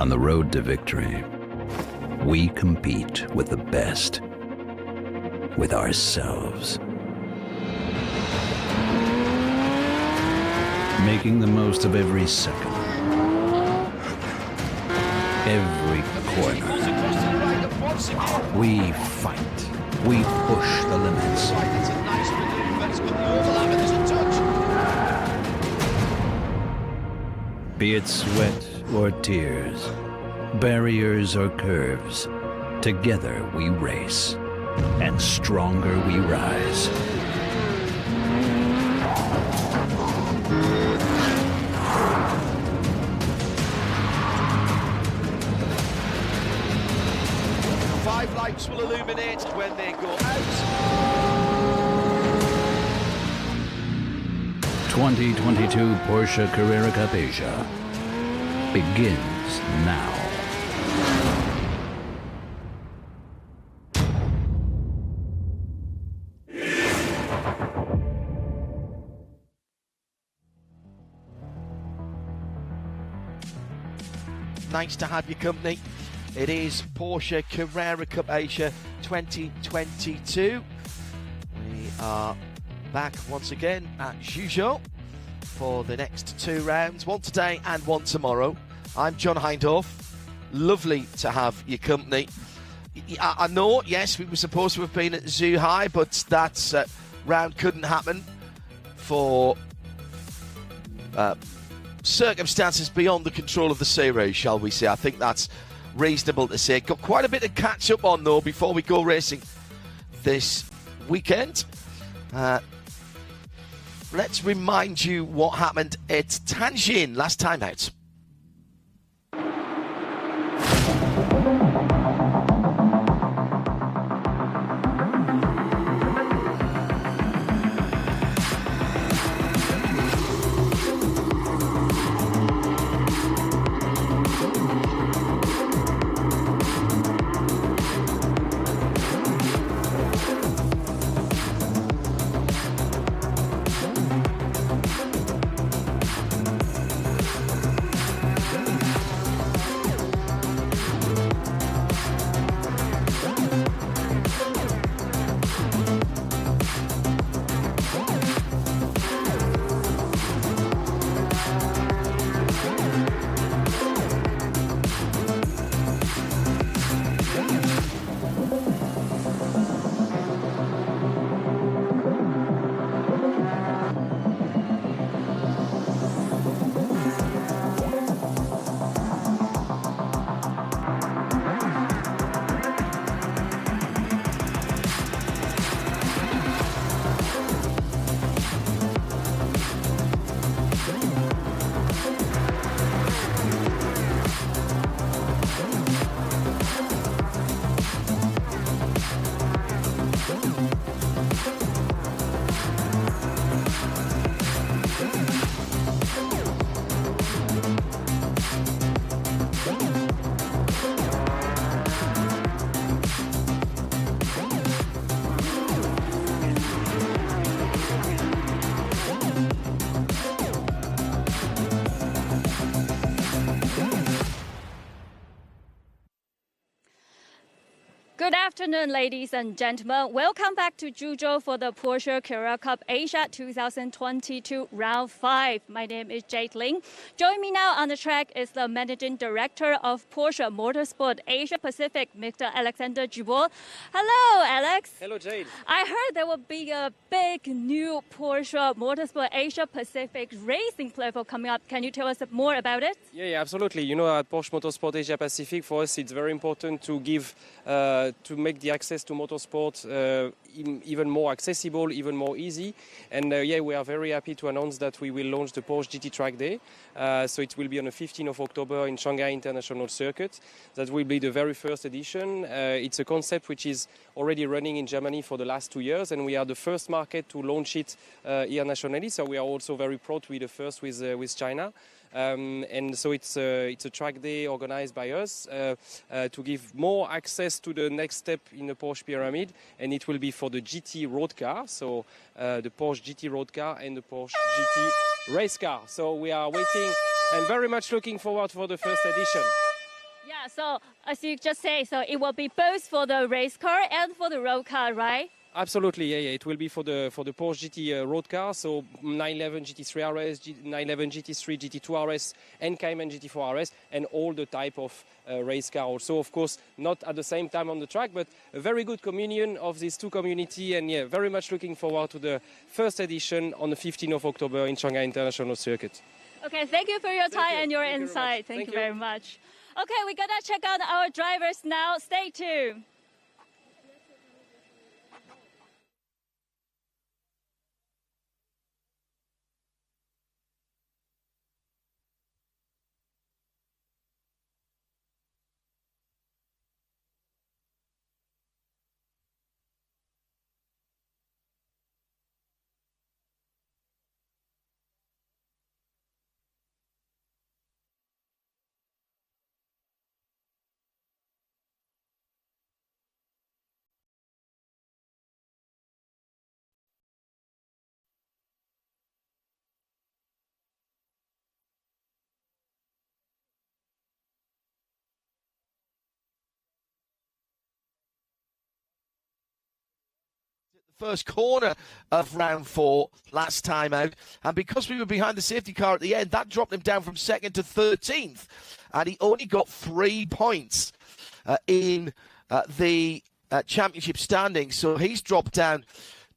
On the road to victory, we compete with the best, with ourselves. Making the most of every second, every corner. We fight, we push the limits. Be it sweat or tears, barriers or curves, together we race, and stronger we rise. Five lights will illuminate when they go out. 2022 Porsche Carrera Cup Asia begins now. Nice to have your company. It is Porsche Carrera Cup Asia 2022. We are back once again at Zhuzhou for the next two rounds, one today and one tomorrow. I'm John Hindhaugh. Lovely to have your company. I know, yes, we were supposed to have been at Zhuzhou, but that round couldn't happen for circumstances beyond the control of the series, shall we say. I think that's reasonable to say. Got quite a bit to catch up on, though, before we go racing this weekend. Let's remind you what happened at Tianjin last time out. Good afternoon, ladies and gentlemen. Welcome back to Zhuzhou for the Porsche Carrera Cup Asia 2022 Round 5. My name is Jade Ling. Joining me now on the track is the Managing Director of Porsche Motorsport Asia Pacific, Mr. Alexander Jubor. Hello, Alex. Hello, Jade. I heard there will be a big new Porsche Motorsport Asia Pacific racing platform coming up. Can you tell us more about it? Yeah, absolutely. You know, at Porsche Motorsport Asia Pacific, for us, it's very important to give to make the access to motorsport even more accessible, even more easy. And we are very happy to announce that we will launch the Porsche GT Track Day. So it will be on the 15th of October in Shanghai International Circuit. That will be the very first edition. It's a concept which is already running in Germany for the last 2 years, and we are the first market to launch it here nationally. So we are also very proud to be the first with China. And so it's a track day organized by us to give more access to the next step in the Porsche pyramid, and it will be for the GT road car, so the Porsche GT road car and the Porsche GT race car. So we are waiting and very much looking forward for the first edition. Yeah, so as you just say, so it will be both for the race car and for the road car, right? Absolutely, yeah. It will be for the Porsche GT road car, so 911 GT3 RS, 911 GT3, GT2 RS, and Cayman GT4 RS, and all the type of race car. Also, of course, not at the same time on the track, but a very good communion of these two community, and yeah, very much looking forward to the first edition on the 15th of October in Shanghai International Circuit. Okay, thank you for your time and your insight. Thank you very much. Okay, we're gonna check out our drivers now. Stay tuned. First corner of round 4 last time out, and because we were behind the safety car at the end, that dropped him down from 2nd to 13th, and he only got 3 points in the championship standings, so he's dropped down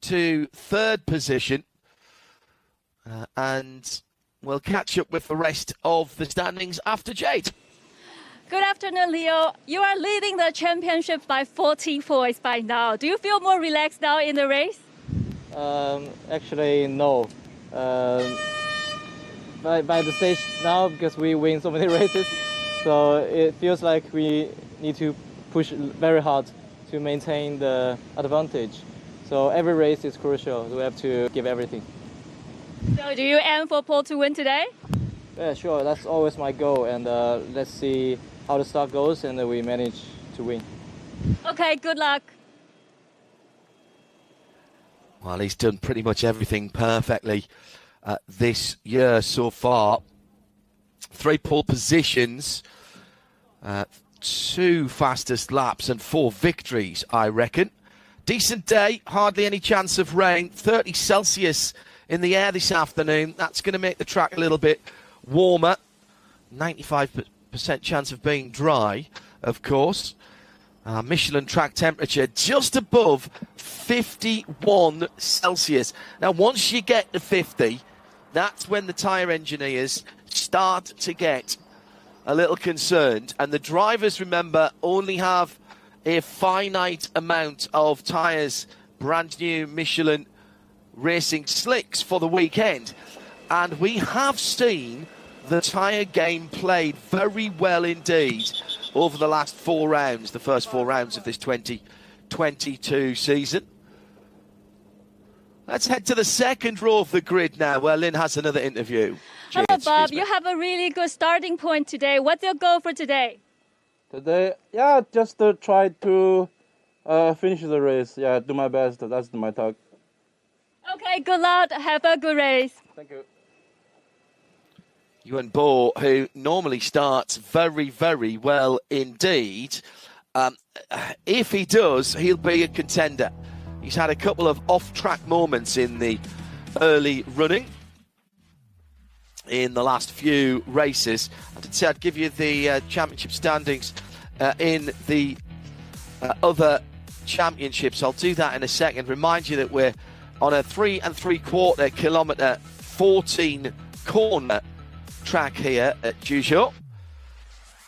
to 3rd position, and we'll catch up with the rest of the standings after Jade. Good afternoon, Leo. You are leading the championship by 40 points by now. Do you feel more relaxed now in the race? Actually, no. By the stage now, because we win so many races, so it feels like we need to push very hard to maintain the advantage. So every race is crucial. We have to give everything. So do you aim for pole to win today? Yeah, sure. That's always my goal. And let's see how the start goes, and we manage to win. Okay, good luck. Well, he's done pretty much everything perfectly this year so far. 3 pole positions, 2 fastest laps and 4 victories, I reckon. Decent day, hardly any chance of rain. 30 Celsius in the air this afternoon. That's going to make the track a little bit warmer. 95% chance of being dry, of course. Michelin track temperature just above 51 Celsius. Now, once you get to 50, that's when the tyre engineers start to get a little concerned. And the drivers, remember, only have a finite amount of tyres, brand new Michelin racing slicks for the weekend. And we have seen the tyre game played very well indeed over the last 4 rounds, the first 4 rounds of this 2022 season. Let's head to the second row of the grid now, where Lynn has another interview. Hello, Bob. You have a really good starting point today. What's your goal for today? Today, yeah, just to try to finish the race. Yeah, do my best. That's my target. Okay, good luck. Have a good race. Thank you. Yuan Bo, who normally starts very, very well indeed. If he does, he'll be a contender. He's had a couple of off-track moments in the early running in the last few races. I did say I'd give you the championship standings in the other championships. I'll do that in a second. Remind you that we're on a 3 3/4 kilometre 14 corner track here at Zhuzhou.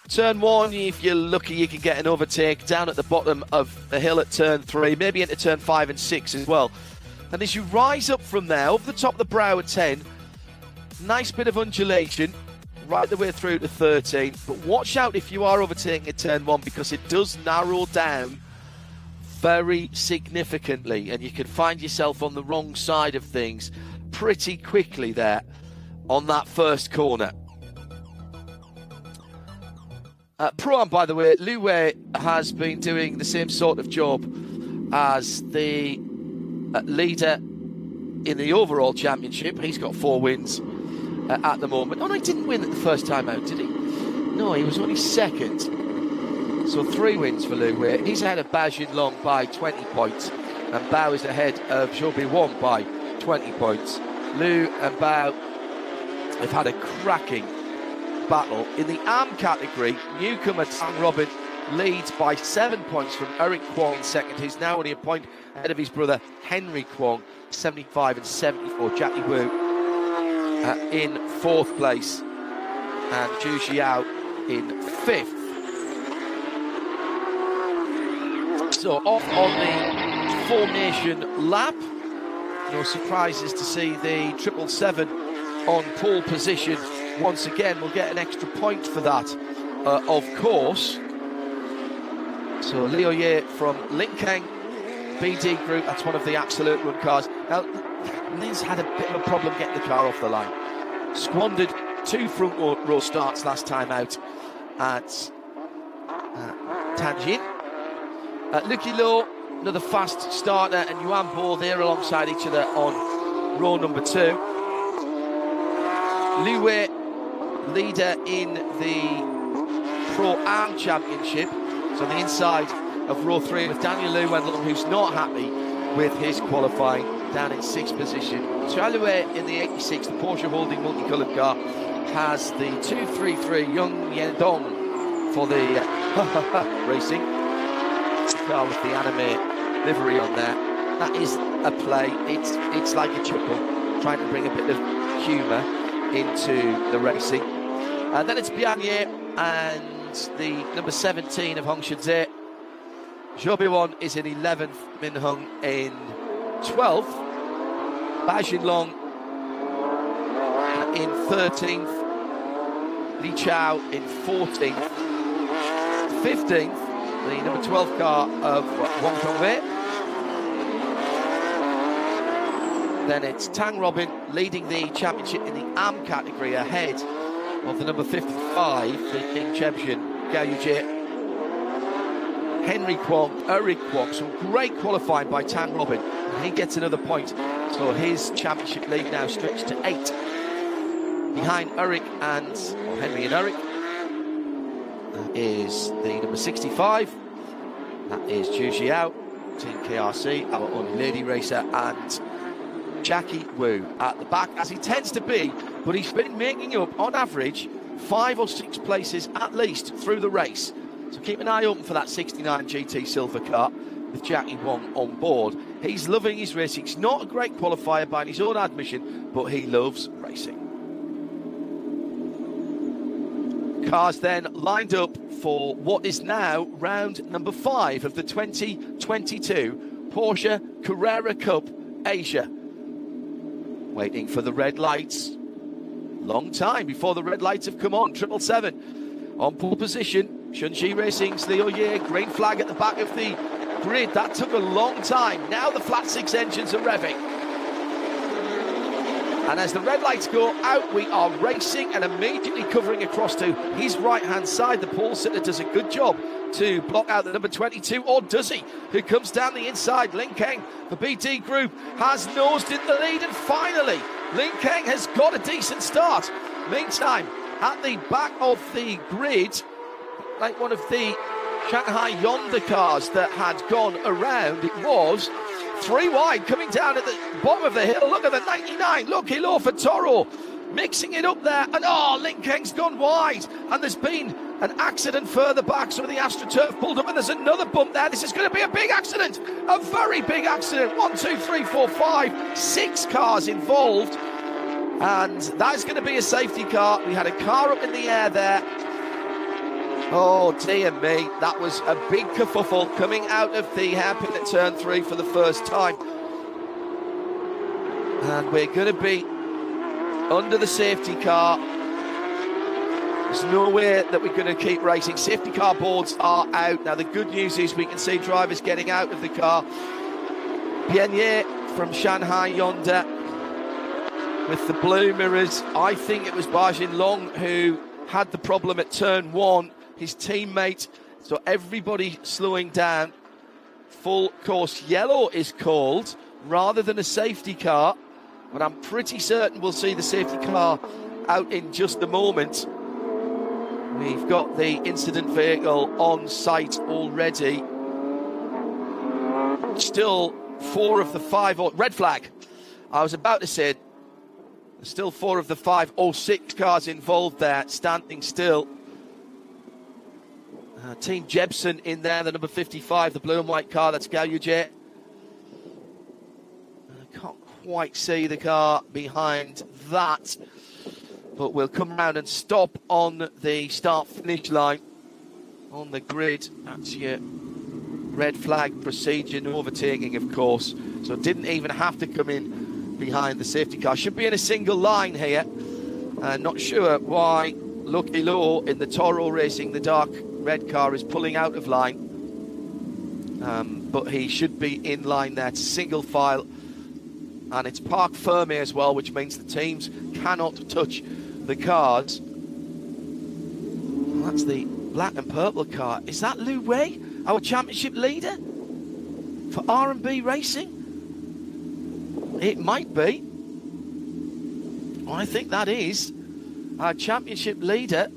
Turn 1, if you're lucky, you can get an overtake down at the bottom of the hill at turn 3, maybe into turn 5 and 6 as well. And as you rise up from there, over the top of the brow at 10, nice bit of undulation right the way through to 13. But watch out if you are overtaking at turn 1, because it does narrow down very significantly, and you can find yourself on the wrong side of things pretty quickly there on that first corner. Pro-Am, by the way, Liu Wei has been doing the same sort of job as the leader in the overall championship. He's got 4 wins at the moment. Oh, no, he didn't win it the first time out, did he? No, he was only second. So 3 wins for Liu Wei. He's ahead of Bao Xinlong by 20 points, and Bao is ahead of Zhou Won by 20 points. Liu and Bao have had a cracking battle. In the arm category, newcomer Tang Robin leads by 7 points from Eric Kwong in second, who's now only a point ahead of his brother Henry Kwong, 75 and 74. Jackie Wu in 4th place, and Zhu Xiao in 5th. So off on the formation lap. No surprises to see the 777 on pole position once again. We'll get an extra point for that, of course. So Liu Ye from Linkeng, BD Group, that's one of the absolute run cars. Now, Liz had a bit of a problem getting the car off the line. Squandered 2 front row starts last time out at Tianjin. Lucky Low, another fast starter, and Yuan Bo there alongside each other on row number 2. Liu Wei, leader in the Pro-Am Championship. So on the inside of row 3 with Daniel Liu Wenlong, who's not happy with his qualifying, down in 6th position. Charlue in the 86, the Porsche Holding multicoloured car, has the 233 Young Yendong for the racing. Car with the anime livery on there. That is a play. It's like a chuckle, trying to bring a bit of humour into the racing. Then it's Bian Ye and the number 17 of Hong Shizhe. Zhou Biwan is in 11th, Min Hung in 12th, Bao Xinlong in 13th, Li Chao in 14th, 15th, the number 12 car of Wang Zhongwei. Then it's Tang Robin leading the championship in the AM category, ahead of the number 55, the King champion, Gao Yujie. Henry Kwong, Eric Kwong, some great qualifying by Tang Robin, and he gets another point. So his championship lead now stretched to 8. Behind Eric and Henry and Eric is the number 65. That is Zhu Xiao, Team KRC, our only lady racer, and Jackie Wu at the back, as he tends to be, but he's been making up, on average, 5 or 6 places at least through the race. So keep an eye open for that 69 GT silver car with Jackie Wong on board. He's loving his racing. He's not a great qualifier by his own admission, but he loves racing. Cars then lined up for what is now round number 5 of the 2022 Porsche Carrera Cup Asia. Waiting for the red lights. Long time before the red lights have come on. 777 on pole position. Shunxi Racing's Liu Ye, green flag at the back of the grid. That took a long time. Now the flat 6 engines are revving. And as the red lights go out, we are racing and immediately covering across to his right-hand side. The pole sitter does a good job to block out the number 22, or does he? Who comes down the inside. Lin Keng, the BT group, has nosed in the lead, and finally, Lin Keng has got a decent start. Meantime, at the back of the grid, like one of the Shanghai Yonder cars that had gone around, it was 3 wide coming down at the bottom of the hill. Look at the 99, look, Hilo for Toro, mixing it up there, and Lin Keng's gone wide, and there's been an accident further back. Some of the AstroTurf pulled up, and there's another bump there. This is going to be a big accident, a very big accident. 1, 2, 3, 4, 5, 6 cars involved, and that's going to be a safety car. We had a car up in the air there. Oh dear me, that was a big kerfuffle coming out of the hairpin at turn 3 for the first time. And we're going to be under the safety car. There's no way that we're going to keep racing. Safety car boards are out. Now the good news is we can see drivers getting out of the car. Bianye from Shanghai Yonder with the blue mirrors. I think it was Bao Xinlong who had the problem at turn 1. His teammate, so everybody slowing down. Full course yellow is called rather than a safety car, but I'm pretty certain we'll see the safety car out in just a moment. We've got the incident vehicle on site already. Still 4 of the 5, or red flag. I was about to say, still 4 of the 5 or 6 cars involved there, standing still. Team Jebsen in there, the number 55, the blue and white car, that's Galujet. I can't quite see the car behind that, but we'll come around and stop on the start-finish line on the grid. That's your red flag procedure, no overtaking, of course, so didn't even have to come in behind the safety car. Should be in a single line here. Not sure why Lucky Low in the Toro Racing, the dark red car, is pulling out of line, but he should be in line there. It's single file, and it's park firme as well, which means the teams cannot touch the cars. Well, that's the black and purple car. Is that Lou Wei, our championship leader for R&B Racing? It might be. I think that is our championship leader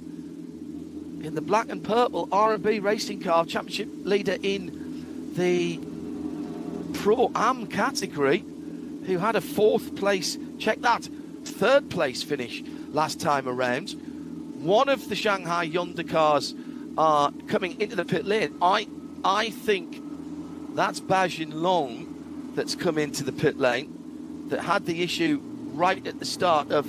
in the black and purple R&B Racing car, championship leader in the Pro-Am category, who had a 4th place, check that, 3rd place finish last time around. One of the Shanghai Hyundai cars are coming into the pit lane. I think that's Bajin Long that's come into the pit lane, that had the issue right at the start of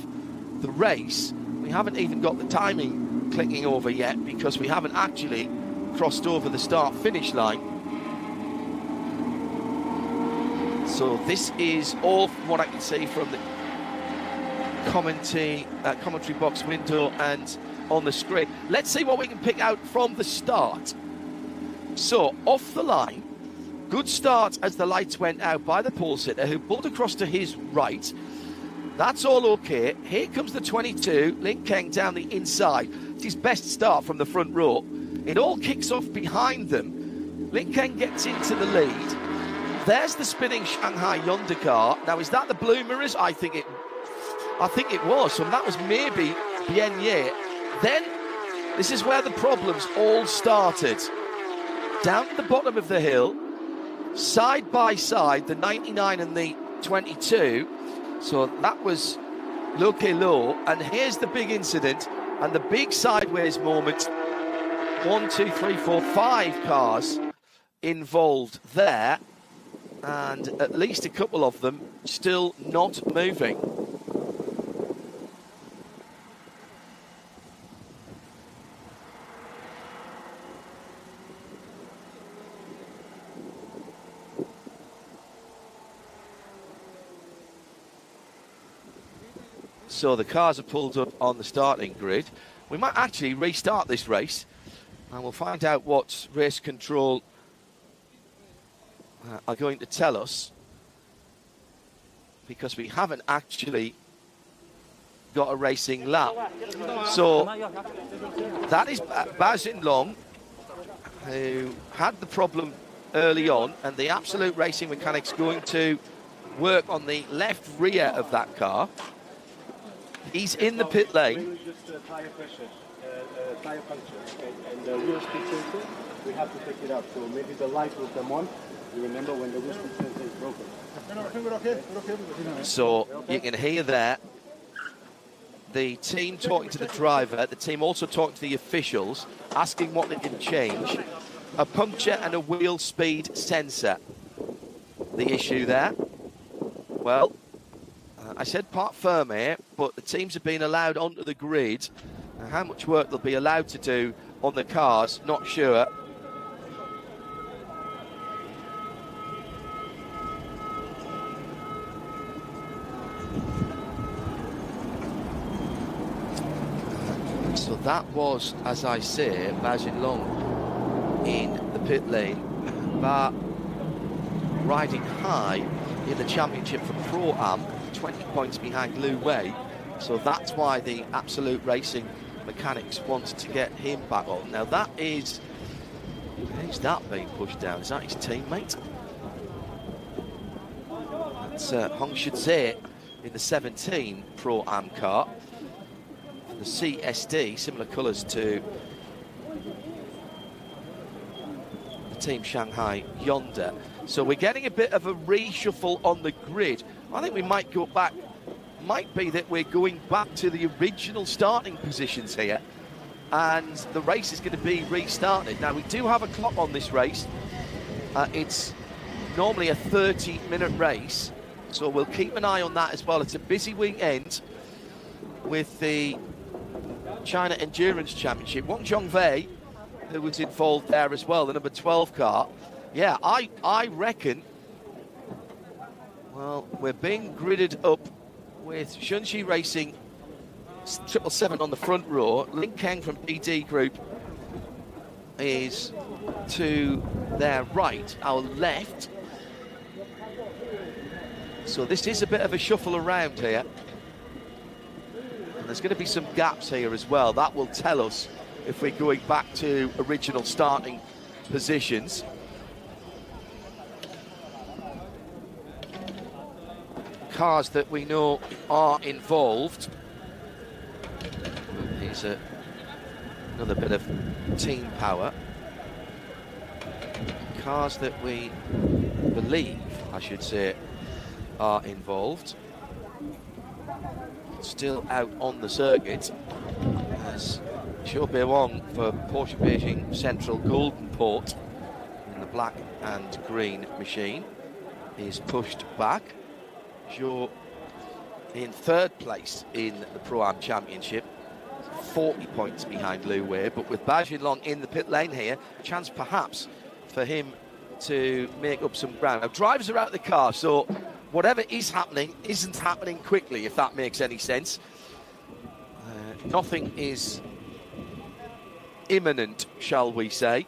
the race. We haven't even got the timing clicking over yet, because we haven't actually crossed over the start-finish line. So this is all from what I can see from the commentary box window and on the screen. Let's see what we can pick out from the start. So, off the line, good start as the lights went out by the pole sitter, who pulled across to his right. That's all okay. Here comes the 22, Lin Keng down the inside. It's his best start from the front row. It all kicks off behind them. Lin Keng gets into the lead. There's the spinning Shanghai Hyundai car. Now, is that the blue mirrors? I think it was. So that was maybe Bien Ye. Then, this is where the problems all started. Down at the bottom of the hill, side by side, the 99 and the 22. So that was Lucky Low. And here's the big incident and the big sideways moment. 1, 2, 3, 4, 5 cars involved there, and at least a couple of them still not moving. So the cars are pulled up on the starting grid. We might actually restart this race, and we'll find out what race control are going to tell us, because we haven't actually got a racing lap. So that is Bajin Long, who had the problem early on, and the Absolute Racing mechanics going to work on the left rear of that car. He's in the pit lane. Just tire pressure, tire puncture, okay? And the wheel speed sensor, we have to take it out. So maybe the light will come on. You remember when the wheel speed sensor is broken. So you can hear there the team talking to the driver, the team also talking to the officials, asking what they can change. A puncture and a wheel speed sensor. The issue there. Well, I said part firm here, but the teams have been allowed onto the grid. How much work they'll be allowed to do on the cars, not sure. So that was, as I say, Bajin Long in the pit lane, but riding high in the championship for Pro-Am, 20 points behind Liu Wei. So that's why the Absolute Racing mechanics want to get him back on. Now that is, who's that being pushed down? Is that his teammate? That's Hong Shizhe in the 17 Pro-Am car. The CSD, similar colours to for Team Shanghai Yonder. So we're getting a bit of a reshuffle on the grid. I think we might go back, might be that we're going back to the original starting positions here, and the race is going to be restarted. Now, we do have a clock on this race. It's normally a 30-minute race, so we'll keep an eye on that as well. It's a busy weekend with the China Endurance Championship. Wang Zhongwei, who was involved there as well, the number 12 car. Yeah, I reckon, well, we're being gridded up with Shunxi Racing 777 on the front row. Lin Keng from BD Group is to their right, our left. So this is a bit of a shuffle around here. And there's going to be some gaps here as well. That will tell us if we're going back to original starting positions. Cars that we know are involved. Here's another bit of team power. Cars that we believe, I should say, are involved. Still out on the circuit as Zhou Wang for Porsche Beijing Central Golden Port in the black and green machine is pushed back. Zhou in third place in the Pro-Am Championship, 40 points behind Liu Wei, but with Bao Jinlong in the pit lane here, chance perhaps for him to make up some ground. Now, drivers are out of the car, so whatever is happening isn't happening quickly, if that makes any sense. Nothing is imminent, shall we say.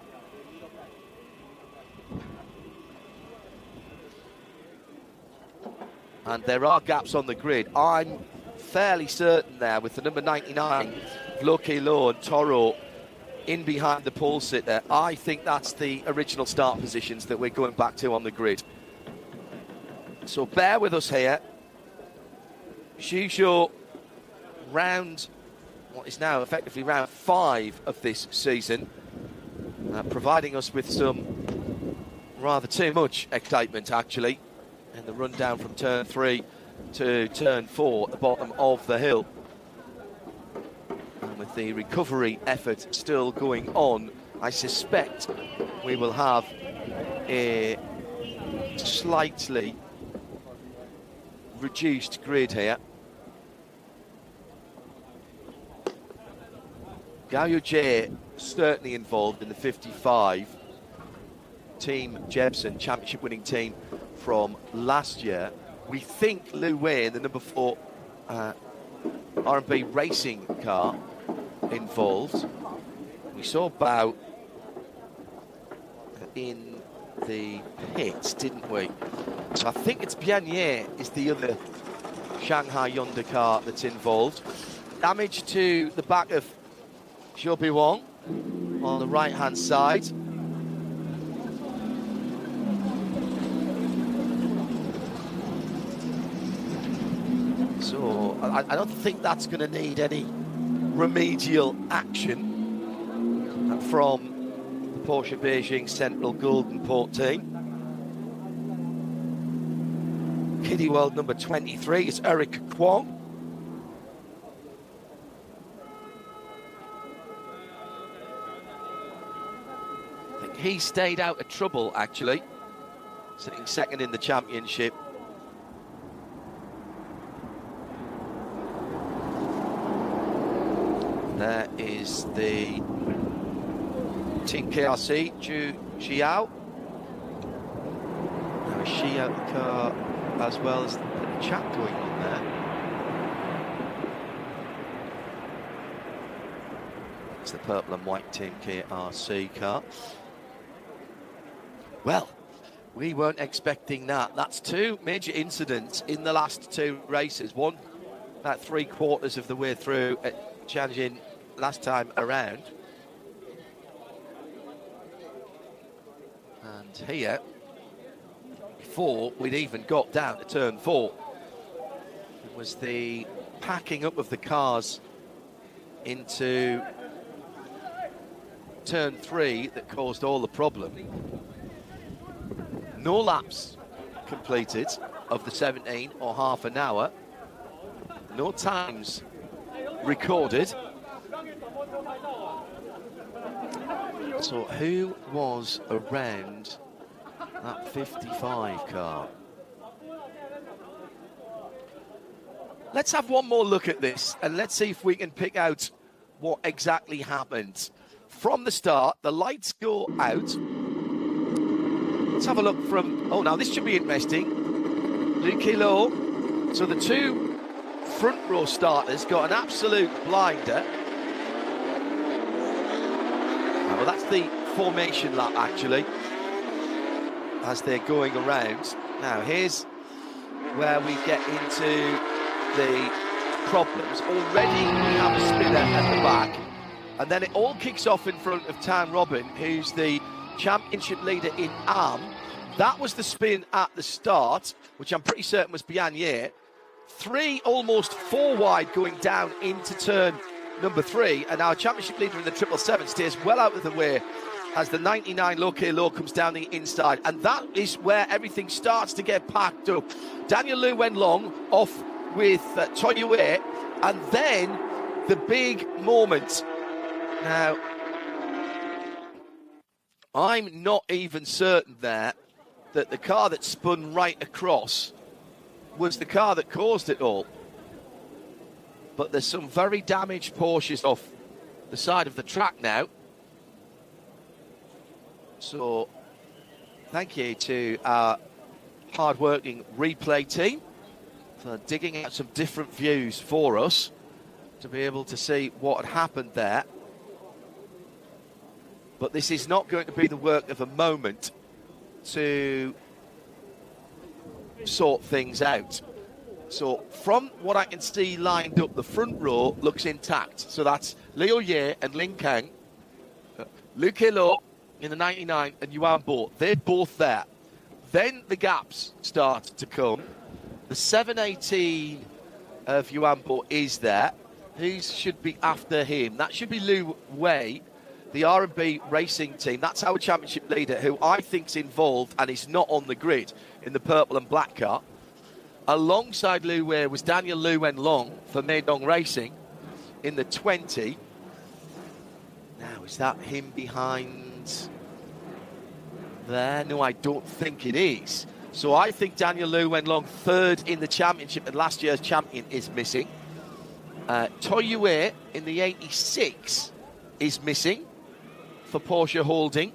And there are gaps on the grid. I'm fairly certain there with the number 99, Vloki Lo and Toro in behind the pole sitter. I think that's the original start positions that we're going back to on the grid. So bear with us here. Zhuzhou round, what is now effectively round 5 of this season, providing us with some rather too much excitement, actually, in the run down from turn 3 to turn 4 at the bottom of the hill. And with the recovery effort still going on, I suspect we will have a slightly reduced grid here. Gao Yujie certainly involved in the 55. Team Jebsen, championship winning team from last year. We think Liu Wei in the number 4 R&B racing car involved. We saw Bao in the pits, didn't we? So I think it's Bianye is the other Shanghai Yonder car that's involved. Damage to the back of Zhou Wang on the right-hand side. So I don't think that's going to need any remedial action from the Porsche Beijing Central Golden Port team. Kiddie World number 23 is Eric Kwong. I think he stayed out of trouble, actually, sitting second in the championship. There is the Team KRC, Zhu Xiao. Now is she out the car as well as the chat going on there. It's the purple and white Team KRC car. Well, we weren't expecting that. That's 2 major incidents in the last 2 races. One about 3/4 of the way through at Tianjin last time around. And here, before we'd even got down to turn 4, it was the packing up of the cars into turn 3 that caused all the problem. No laps completed of the 17 or half an hour. No times recorded. So who was around that 55 car? Let's have one more look at this and let's see if we can pick out what exactly happened. From the start, the lights go out. Let's have a look from... Oh, now this should be interesting. Luke Low. So the two front row starters got an absolute blinder. Well, that's the formation lap, actually, as they're going around. Now, here's where we get into the problems. Already we have a spinner at the back, and then it all kicks off in front of Tan Robin, who's the championship leader in ARM. That was the spin at the start, which I'm pretty certain was Biannier. 3, almost 4 wide going down into turn number 3, and our championship leader in the 777 stays well out of the way as the 99 Low comes down the inside, and that is where everything starts to get packed up. Daniel Liu Wenlong off with Toyue, and then the big moment. Now, I'm not even certain there that the car that spun right across was the car that caused it all. But there's some very damaged Porsches off the side of the track now. So, thank you to our hard-working replay team for digging out some different views for us to be able to see what had happened there. But this is not going to be the work of a moment to sort things out. So from what I can see lined up, the front row looks intact. So that's Liu Ye and Lin Kang, Liu Kelo in the 99 and Yuan Bo. They're both there. Then the gaps start to come. The 718 of Yuan Bo is there. Who should be after him? That should be Liu Wei, the R&B racing team. That's our championship leader, who I think's involved and is not on the grid in the purple and black car. Alongside Liu Wei was Daniel Liu Wenlong for Meidong Racing in the 20. Now, is that him behind there? No, I don't think it is. So I think Daniel Liu Wenlong, third in the championship and last year's champion, is missing. Toyue in the 86 is missing for Porsche Holding.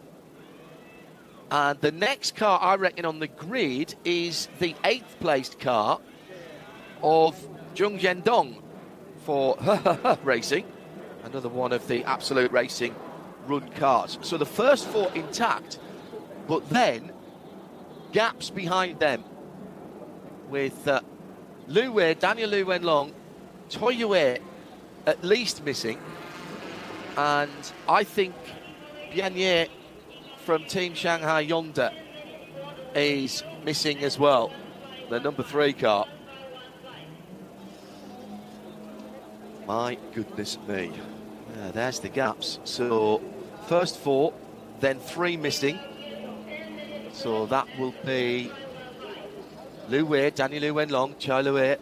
And the next car, I reckon, on the grid is the 8th placed car of Zhung Zhendong for Racing, another one of the Absolute Racing run cars. So the first 4 intact, but then gaps behind them with Liu Wei, Daniel Liu Wenlong, Toyue at least missing, and I think Biannier from Team Shanghai Honda is missing as well, the number 3 car. My goodness me. Yeah, there's the gaps. So first 4, then 3 missing. So that will be Liu Wei, Daniel Liu Wenlong, Chai Liu.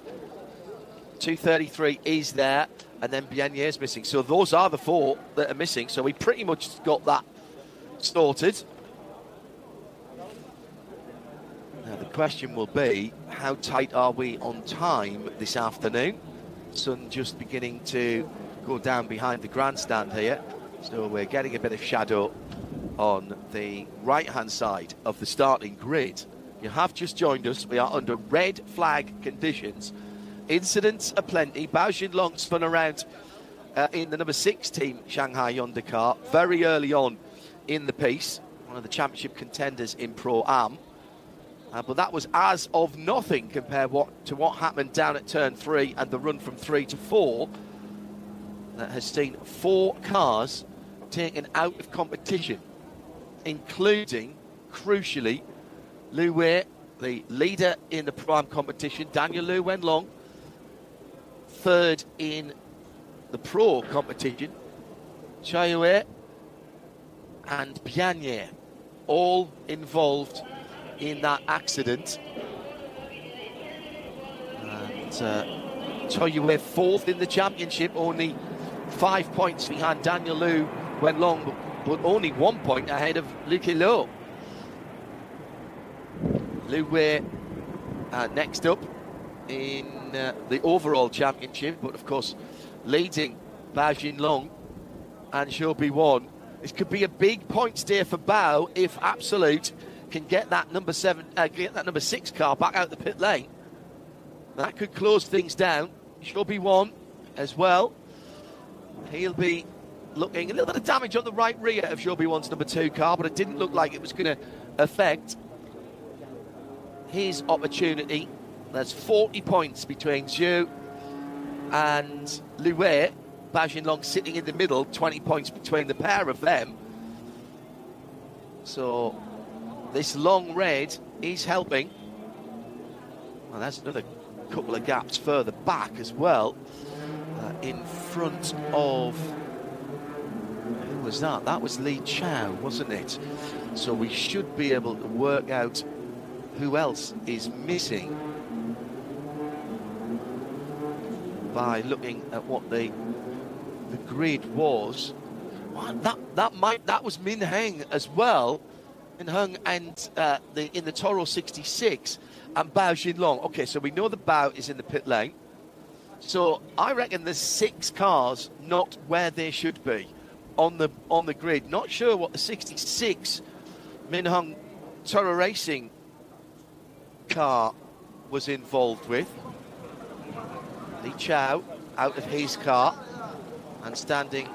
233 is there, and then Biannier's missing. So those are the 4 that are missing. So we pretty much got that sorted. Now the question will be, how tight are we on time this afternoon? Sun just beginning to go down behind the grandstand here, so we're getting a bit of shadow on the right hand side of the starting grid. You have just joined us. We are under red flag conditions. Incidents are plenty. Bao Xinlong spun around in the number 6 team Shanghai Honda car very early on in the piece, one of the championship contenders in Pro-Am. But that was as of nothing compared to what happened down at turn 3 and the run from 3 to 4. That has seen 4 cars taken out of competition, including, crucially, Liu Wei, the leader in the Pro-Am competition, Daniel Liu Wenlong, third in the Pro competition, Chaiyue and Biannier, all involved in that accident. And tell you we're fourth in the championship, only 5 points behind Daniel Liu Wenlong, but only 1 point ahead of Liu Lo. Liu Wei next up in the overall championship, but of course leading Bao Jinlong and Zhou Biwan. This could be a big point steer for Bao if Absolute can get that number 6 car back out the pit lane. That could close things down. Zhou Biwan as well. He'll be looking a little bit of damage on the right rear of Zhou Biwan's number 2 car, but it didn't look like it was going to affect his opportunity. There's 40 points between Zhou and Liu Wei. Bao Jinlong sitting in the middle, 20 points between the pair of them. So this long red is helping. Well, that's another couple of gaps further back as well. In front of... who was that? That was Li Chao, wasn't it? So we should be able to work out who else is missing by looking at what the grid was. Well, that was Min Heng as well. Min Heng and in the Toro 66 and Bao Jinlong. Okay, so we know the Bao is in the pit lane. So I reckon there's 6 cars not where they should be on the grid. Not sure what the 66 Min Heng Toro Racing car was involved with. Li Chao out of his car and standing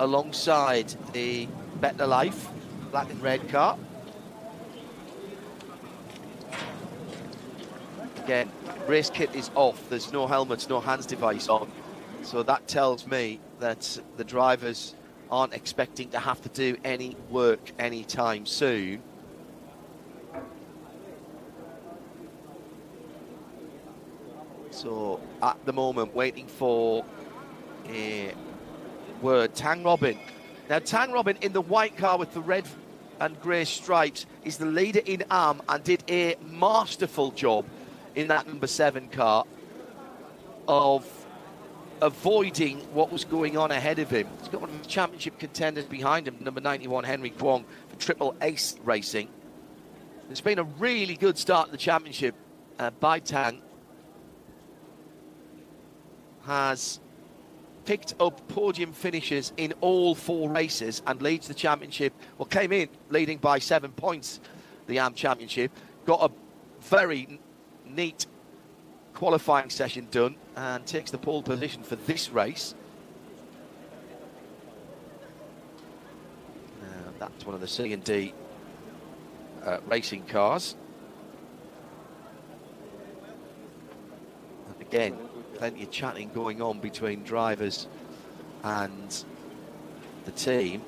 alongside the Better Life black and red car. Again, race kit is off. There's no helmets, no hands device on. So that tells me that the drivers aren't expecting to have to do any work anytime soon. So at the moment, waiting for a word. Tang Robin. Now, Tang Robin in the white car with the red and grey stripes is the leader in AM and did a masterful job in that number 7 car of avoiding what was going on ahead of him. He's got one of the championship contenders behind him, number 91, Henry Kwong, for Triple Ace Racing. It's been a really good start to the championship by Tang. Has picked up podium finishes in all 4 races and leads the championship. Well, came in leading by 7 points, the AM Championship. Got a very neat qualifying session done and takes the pole position for this race. That's one of the C&D racing cars. And again, plenty of chatting going on between drivers and the team.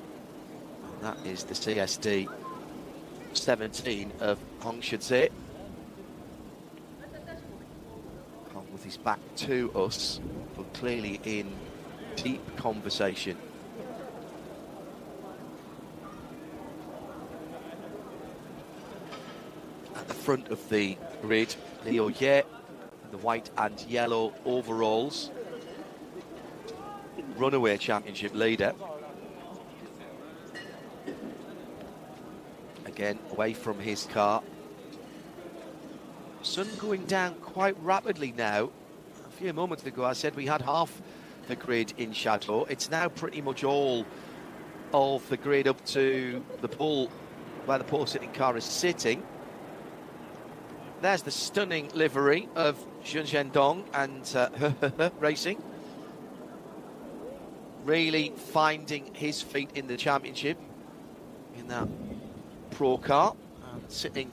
And that is the CSD 17 of Hong Shizhe. Hong with his back to us, but clearly in deep conversation. At the front of the grid, Liu Ye, the white and yellow overalls, runaway championship leader. Again, away from his car. Sun going down quite rapidly now. A few moments ago I said we had half the grid in shadow. It's now pretty much all of the grid up to the pole, where the pole sitting car is sitting. There's the stunning livery of Jun Zhendong and Racing. Really finding his feet in the championship in that pro car. And sitting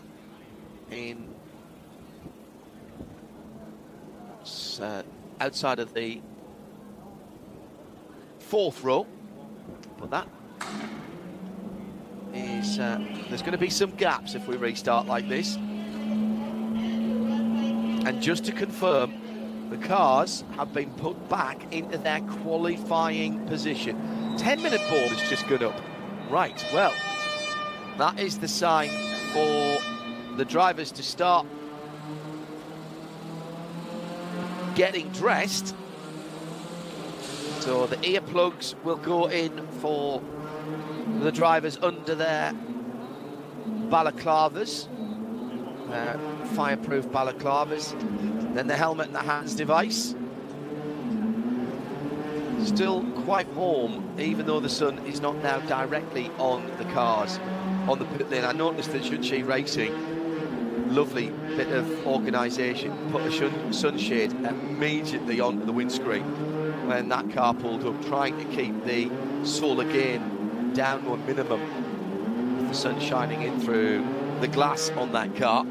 in outside of the 4th row. But that is, there's going to be some gaps if we restart like this. And just to confirm, the cars have been put back into their qualifying position. 10-minute board has just gone up. Right, well, that is the sign for the drivers to start getting dressed. So the earplugs will go in for the drivers under their balaclavas, fireproof balaclavas. Then the helmet and the hands device. Still quite warm, even though the sun is not now directly on the cars on the pit lane. I noticed that Zhuzhou Racing, lovely bit of organisation, put a sunshade immediately onto the windscreen when that car pulled up, trying to keep the solar gain down to a minimum with the sun shining in through the glass on that car.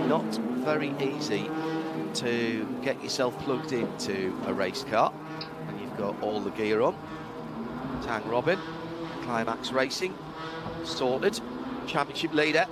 Not very easy to get yourself plugged into a race car when you've got all the gear on. Tang Robin, Climax Racing, sorted, championship leader.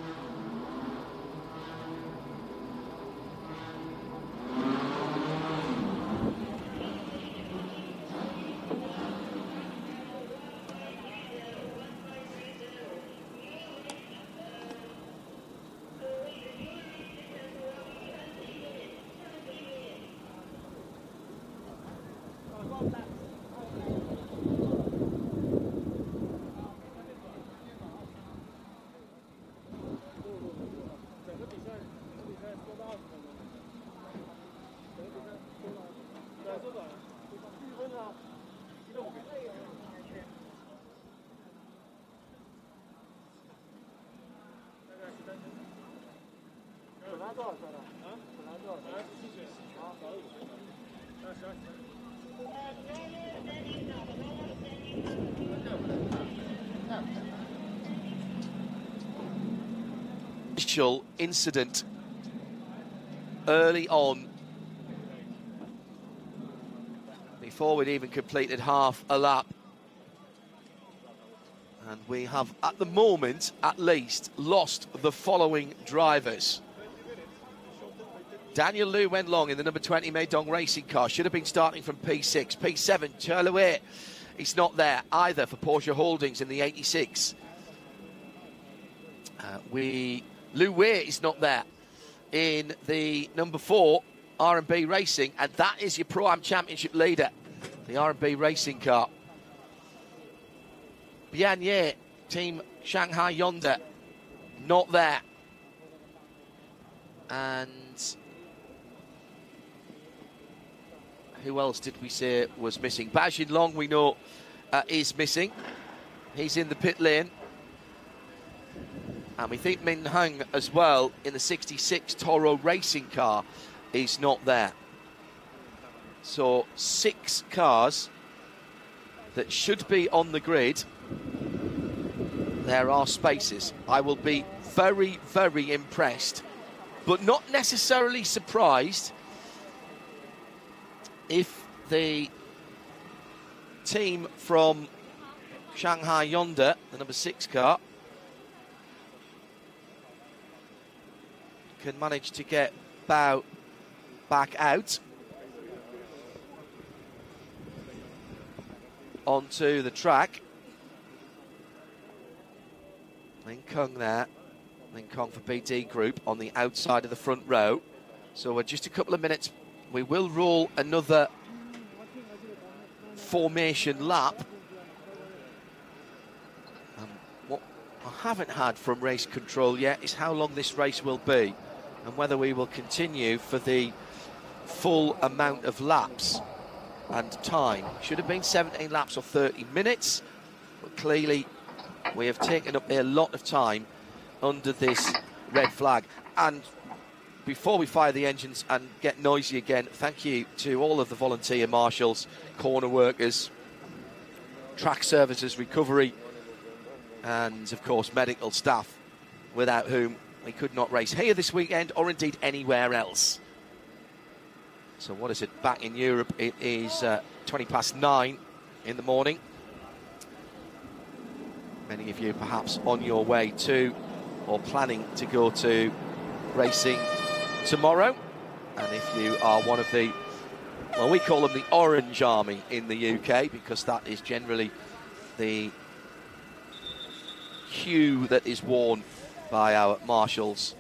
Initial incident early on, before we'd even completed half a lap, and we have at the moment at least lost the following drivers. Daniel Liu went long in the number 20 Meidong racing car, should have been starting from P6. P7 Cherlouet, he's not there either for Porsche Holdings in the 86. Liu Wei is not there in the number 4 R&B Racing, and that is your Pro-Am Championship leader, the R&B Racing car. Bian Ye, Team Shanghai Honda, not there. And who else did we say was missing? Bajin Long, we know, is missing. He's in the pit lane. And we think Min Hung as well in the 66 Toro racing car is not there. So 6 cars that should be on the grid. There are spaces. I will be very, very impressed, but not necessarily surprised if the team from Shanghai Honda, the number 6 car, can manage to get Bao back out onto the track. Then Kung there, then Kong for BD Group on the outside of the front row. So we're just a couple of minutes. We will roll another formation lap. What I haven't had from race control yet is how long this race will be and whether we will continue for the full amount of laps and time. Should have been 17 laps or 30 minutes, but clearly we have taken up a lot of time under this red flag. And before we fire the engines and get noisy again, thank you to all of the volunteer marshals, corner workers, track services, recovery, and of course medical staff, without whom we could not race here this weekend or indeed anywhere else. So what is it, back in Europe it is 9:20 in the morning. Many of you perhaps on your way to or planning to go to racing tomorrow. And if you are one of the, well, we call them the Orange Army in the UK, because that is generally the hue that is worn by our marshals,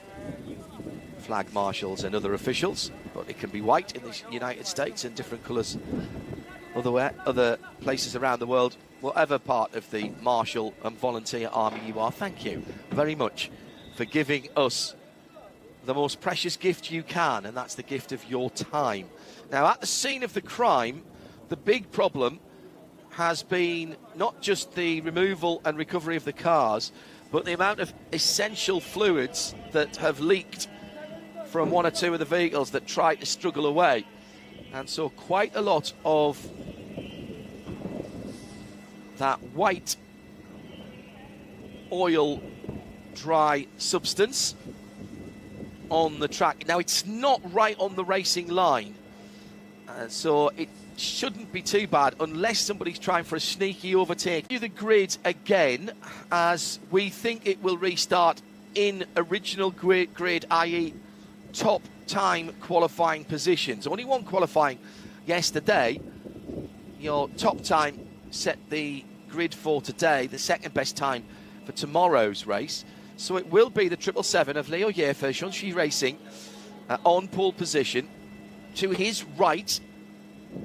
flag marshals and other officials, but it can be white in the United States and different colours other places around the world. Whatever part of the marshal and volunteer army you are, thank you very much for giving us the most precious gift you can, and that's the gift of your time. Now, at the scene of the crime, the big problem has been not just the removal and recovery of the cars, but the amount of essential fluids that have leaked from one or two of the vehicles that tried to struggle away. And so quite a lot of that white oil dry substance on the track. Now, it's not right on the racing line, so it shouldn't be too bad unless somebody's trying for a sneaky overtake. Do the grid again, as we think it will restart in original grid, i.e. top time qualifying positions. Only one qualifying yesterday. Your top time set the grid for today, the second best time for tomorrow's race. So it will be the 777 of Leo Yefer, Zhuzhou Racing, on pole position. To his right,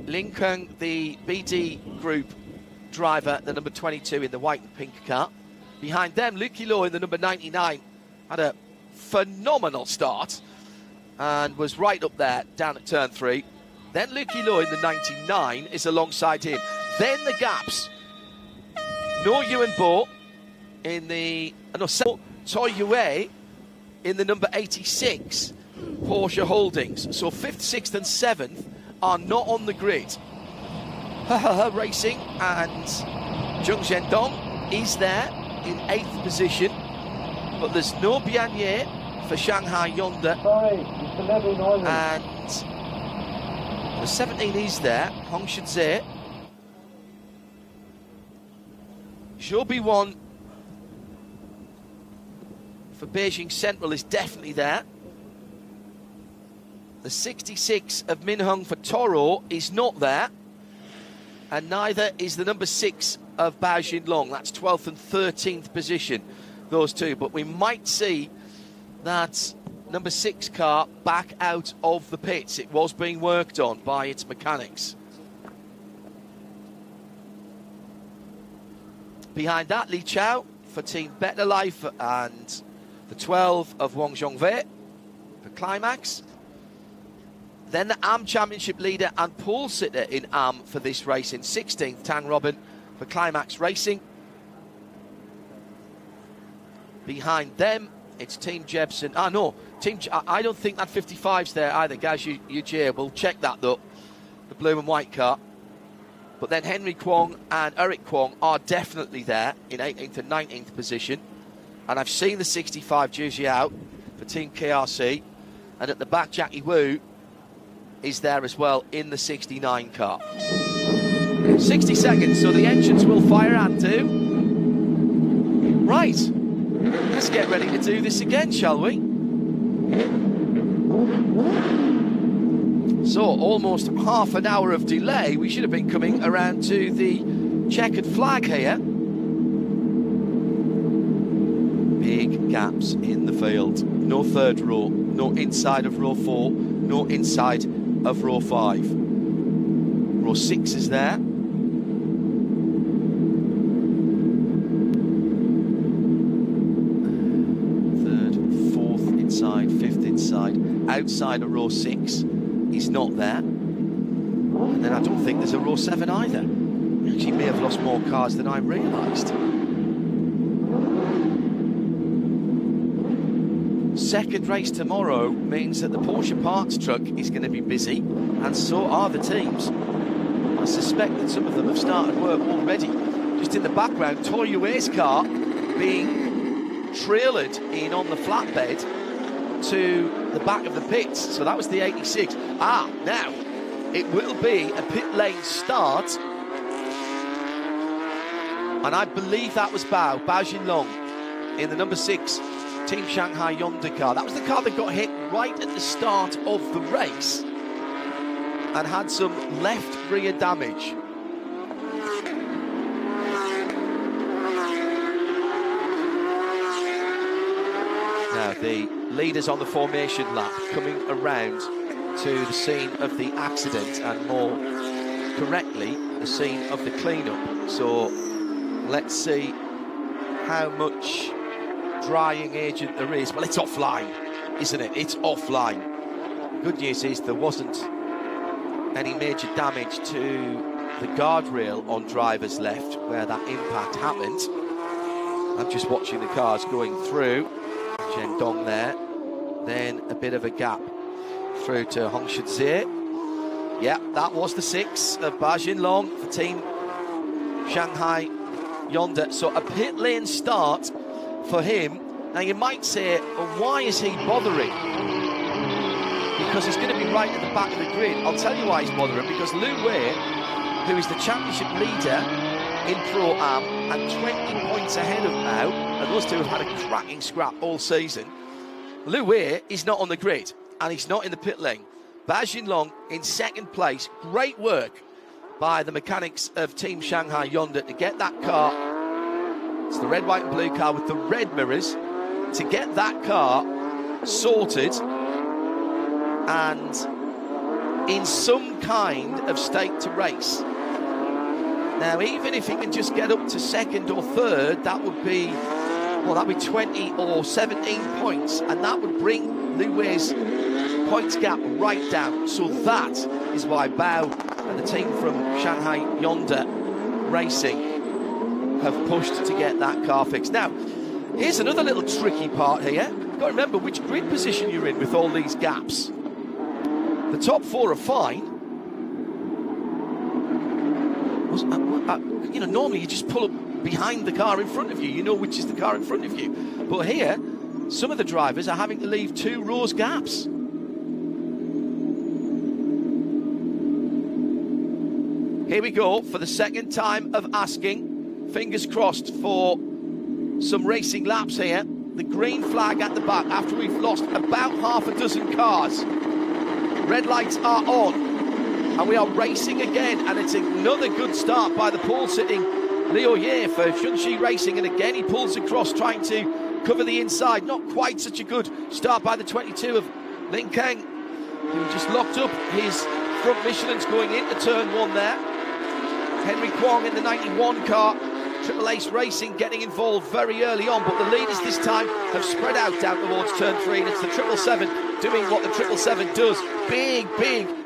Lin Keng, the BD Group driver, the number 22 in the white and pink car. Behind them, Lucky Low in the number 99 had a phenomenal start and was right up there down at turn 3. Then Lucky Low in the 99 is alongside him. Then the gaps. No Yuan Bo in the Toy Yue in the number 86 Porsche Holdings. So 5th, 6th and 7th are not on the grid. Racing and Zheng Zhendong is there in 8th position, but there's no Bianye for Shanghai Yonda. And the 17 is there, Hong Shenzhe. Zhou Biwan for Beijing Central is definitely there. The 66 of Min Hung for Toro is not there. And neither is the number 6 of Bao Xinlong. That's 12th and 13th position, those two. But we might see that number 6 car back out of the pits. It was being worked on by its mechanics. Behind that, Li Chao for Team Better Life and the 12 of Wang Zhongwei for Climax. Then the AM Championship leader and pole sitter in AM for this race in 16th, Tang Robin for Climax Racing. Behind them, it's Team Jebsen. I don't think that 55's there either, Gaz Yujie. We'll check that though, the blue and white car. But then Henry Kwong and Eric Kwong are definitely there in 18th and 19th position. And I've seen the 65 Zhu out for Team KRC. And at the back, Jackie Wu is there as well in the 69 car. 60 seconds, so the engines will fire and do. Right, let's get ready to do this again, shall we? So, almost half an hour of delay. We should have been coming around to the checkered flag here. Big gaps in the field. No third row, no inside of row 4, no inside of row 5. Row 6 is there. Third, 4th inside, 5th inside. Outside of row 6 is not there. And then I don't think there's a row 7 either. We actually may have lost more cars than I realised. Second race tomorrow means that the Porsche parts truck is going to be busy, and so are the teams. I suspect that some of them have started work already. Just in the background, Toyue's car being trailered in on the flatbed to the back of the pits. So that was the 86. Now it will be a pit lane start, and I believe that was Bao Xinlong in the number 6 Team Shanghai Yonda car. That was the car that got hit right at the start of the race and had some left rear damage. Now the leaders on the formation lap coming around to the scene of the accident, and more correctly, the scene of the clean-up. So let's see how much drying agent there is. Well, it's offline, isn't it? It's offline. Good news is there wasn't any major damage to the guardrail on driver's left where that impact happened. I'm just watching the cars going through. Zhendong there, then a bit of a gap through to Hong Shizhe. Yeah, that was the 6 of Ba Jinlong for Team Shanghai Yonder. So a pit lane start for him. Now you might say, well, why is he bothering? Because he's going to be right at the back of the grid. I'll tell you why he's bothering, because Lu Wei, who is the championship leader in Pro-Am and 20 points ahead of Mao, and those two have had a cracking scrap all season. Lu Wei is not on the grid, and he's not in the pit lane. Ba Jinlong in second place. Great work by the mechanics of Team Shanghai Yonder to get that car. It's the red, white and blue car with the red mirrors, to get that car sorted and in some kind of state to race. Now, even if he can just get up to second or third, that would be, well, that would be 20 or 17 points, and that would bring Lu Wei's points gap right down. So that is why Bao and the team from Shanghai Yonder Racing have pushed to get that car fixed. Now, here's another little tricky part here. You've got to remember which grid position you're in with all these gaps. The top 4 are fine. You know, normally you just pull up behind the car in front of you. You know which is the car in front of you. But here, some of the drivers are having to leave 2 rows gaps. Here we go for the second time of asking. Fingers crossed for some racing laps here. The green flag at the back after we've lost about half a dozen cars. Red lights are on, and we are racing again, and it's another good start by the pole-sitting Liu Ye for Zhuzhou Racing, and again he pulls across trying to cover the inside. Not quite such a good start by the 22 of Lin Kang, who just locked up his front Michelin's going into turn 1 there. Henry Kwong in the 91 car. Triple Ace Racing getting involved very early on, but the leaders this time have spread out down towards turn 3, and it's the 777 doing what the 777 does. Big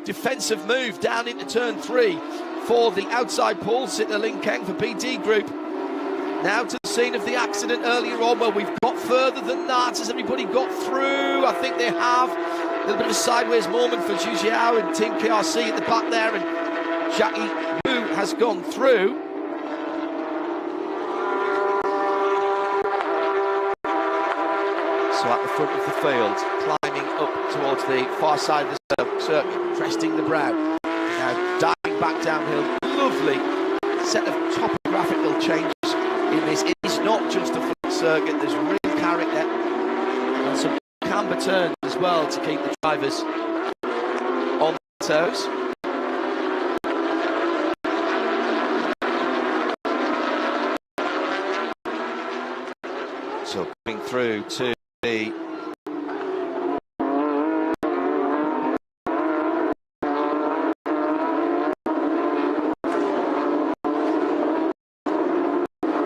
defensive move down into turn 3 for the outside pole sitter Lin Kang for BD Group. Now to the scene of the accident earlier on. Well, we've got further than that. Has everybody got through? I think they have. A little bit of a sideways moment for Zhuzhou and Team KRC at the back there, and Jackie Wu has gone through. So at the front of the field, climbing up towards the far side of the circuit, cresting the brow. Now diving back downhill. Lovely set of topographical changes in this. It is not just a flat circuit, there's real character and some camber turns as well to keep the drivers on their toes. So coming through to the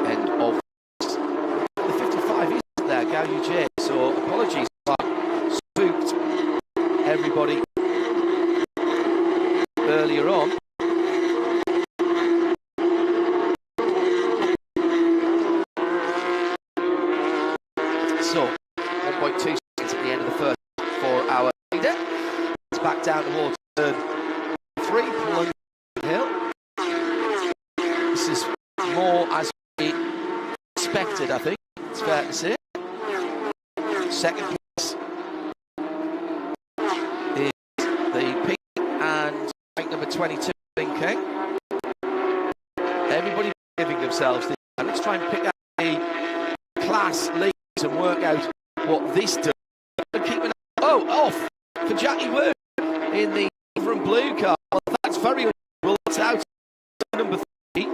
end of the 55 is there, Gao Yujie. So apologies if I spooked everybody earlier on. So 1.2 seconds at the end of the first for our leader. It's back down towards turn 3, pulling hill. This is more as we expected, I think. It's fair to say. Second place is the pink and rank number 22, Lin Kang. Everybody giving themselves this. And let's try and pick out the class lead and work out what this does. Off for Jackie Wu in the silver and blue car. Well, that's very unusual. It's out number 3.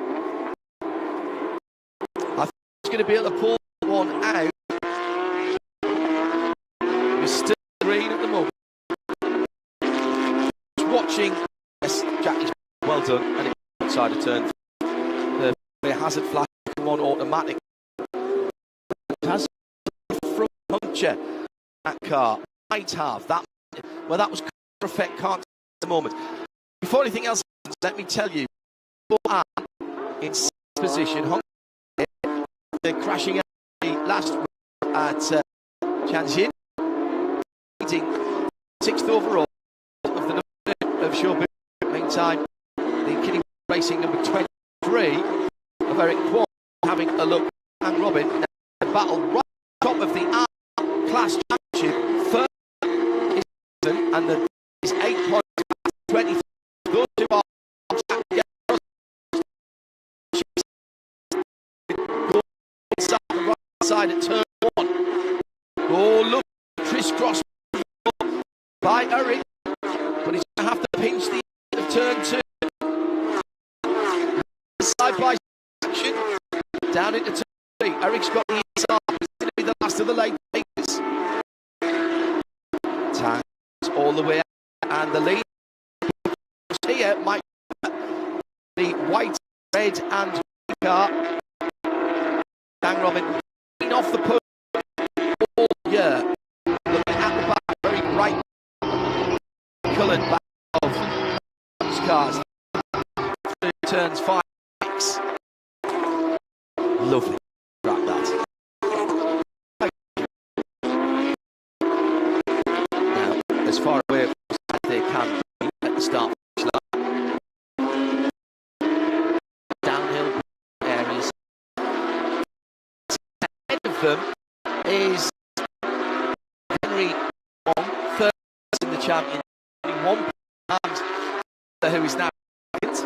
I think he's going to be able to pull one out. done, and it's outside of turn 3. The hazard flash on automatic. Has front puncture that car might have that. Well, that was effect, can't at the moment. Before anything else happens, let me tell you, in 6th position, they're crashing out the last at Tianjin, leading 6th overall of the number of Showbiz. Meantime, the Kidding Racing number 23 of Eric Kwon having a look and Robin. Now, the battle right top of the R-Class Championship. First is and the is 8 points, 20. Those two are on track to get inside the right side at turn 1. Oh, look, crisscross by Eric, but he's going to have to pinch the end of turn 2. Side by action, down into turn 3. Eric's got the inside, he's going to be the last of the late takers. Tanks all the way out, and the lead here might be the white, red, and car. Dang Robin off the push all year. Looking at the back, very bright coloured back of those cars. Through turns 5, 6. Lovely. Right, that. Now, as far away as they can be at the start. Downhill areas. Ahead of them is Henry Wong, third in the champion. 1 and who is now second.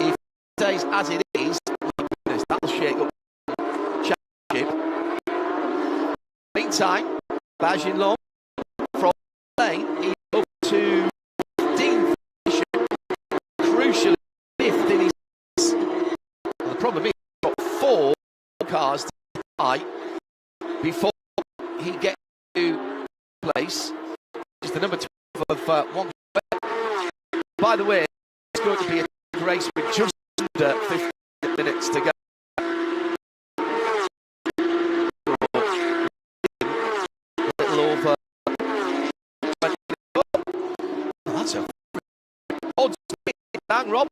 If it stays as it is, my goodness, that'll shake up the championship. Meantime, Bajin Long from lane, he's up to 15th position, crucially 5th in his. Well, the problem is he's got 4 cars to buy before he gets to place. Is the number 12 of 1. By the way, it's going to be a race with just under 15 minutes to go. A little over 20. Oh, that's a odd speed, bang, Rob.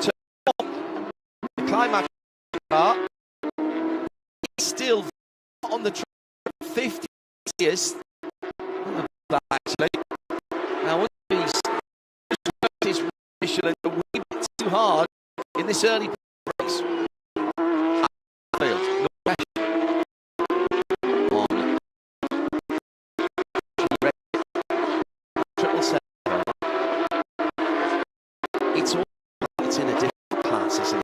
To the climax car. He's still on the track, 50th. Actually, now he's worked his Michelin a wee bit too hard in this early race. Failed. No pressure on 777. It's all it's in a different class, isn't it?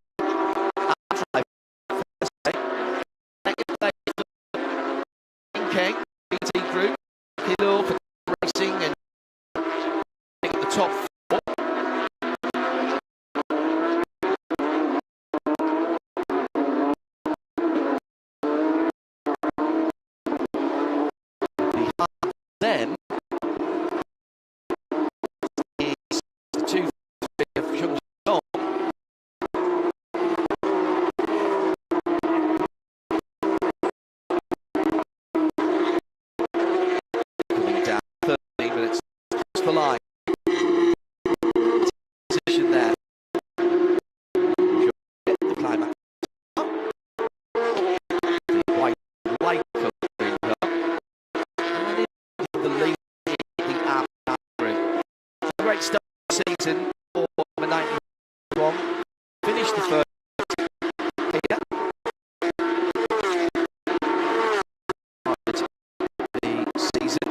King, BT Group, Kilo for racing and at the top 4. Behind them is the 2 of Zhuzhou. The line position there. The climax. The white light coloring her. And in the lead, the average. Great start to the season for number 91. Finished the first here. The season.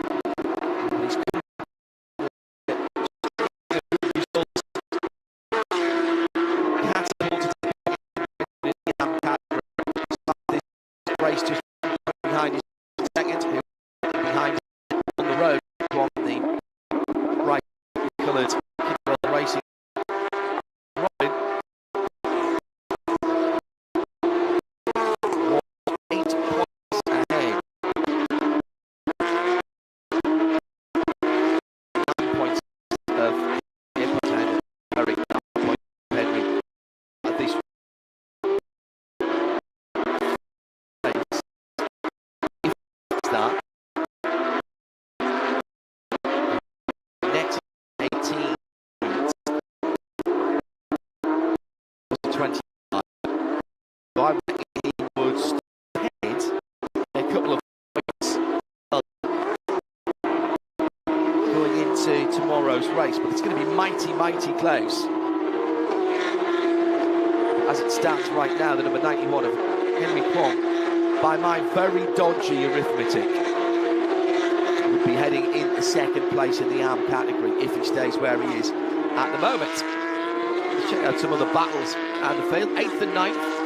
He's race just behind his second, who behind on the road on the right coloured racing. Robin 8 points ahead. 9 points close race, but it's going to be mighty, mighty close. As it stands right now, the number 91 of Henry Kwong, by my very dodgy arithmetic, would be heading into second place in the arm category if he stays where he is at the moment. Let's check out some other battles and the field. 8th and 9th.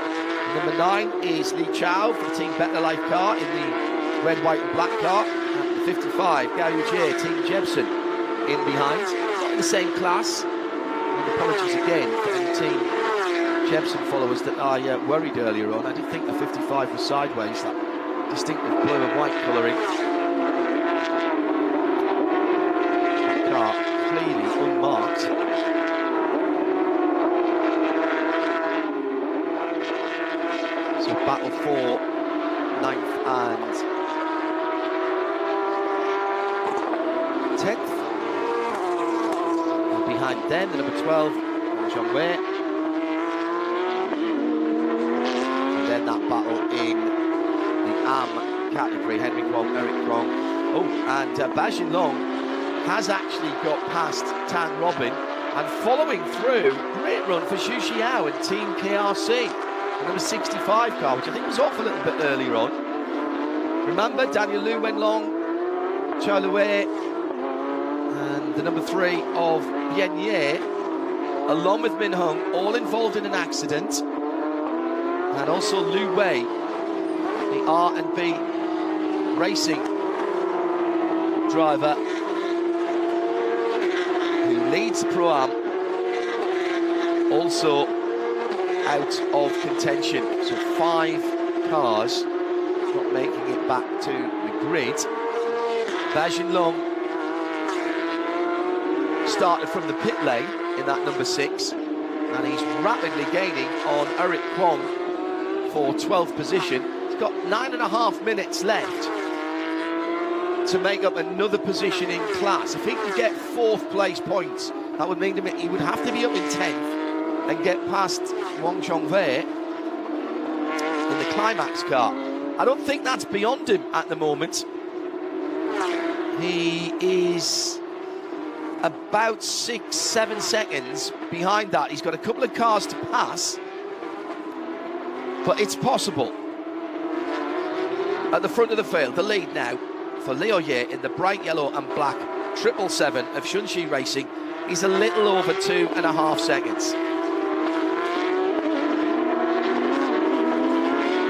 Number 9 is Li Chao for the Team Better Life car in the red, white and black car. And 55, Gao Yujie, Team Jebsen in behind. Not in the same class. And apologies again for any Team Jebsen followers that I worried earlier on. I didn't think the 55 was sideways, that distinctive blue and white colouring. The car clearly unmarked. So battle for 9th and 10th. And behind them, the number 12, Zhang Wei. That battle in the AM category, Henry Kwong, Eric Kwong. Oh, and Bajin Long has actually got past Tan Robin, and following through, great run for Xu Xiao and Team KRC, the number 65 car, which I think was off a little bit earlier on. Remember, Daniel Liu went long, Chao Lue, and the number 3 of Bian Ye, along with Min Hung, all involved in an accident. And also Lu Wei, the R&B racing driver who leads the Pro-Am, also out of contention. So 5 cars not making it back to the grid. Bajin Long started from the pit lane in that number 6, and he's rapidly gaining on Eric Kwong for 12th position. He's got 9.5 minutes left to make up another position in class. If he could get 4th place points, that would mean he would have to be up in 10th and get past Wang Chongwei in the climax car. I don't think that's beyond him at the moment. He is about 6-7 seconds behind that. He's got a couple of cars to pass, but it's possible. At the front of the field, the lead now for Liu Ye in the bright yellow and black 777 of Shunxi Racing is a little over 2.5 seconds.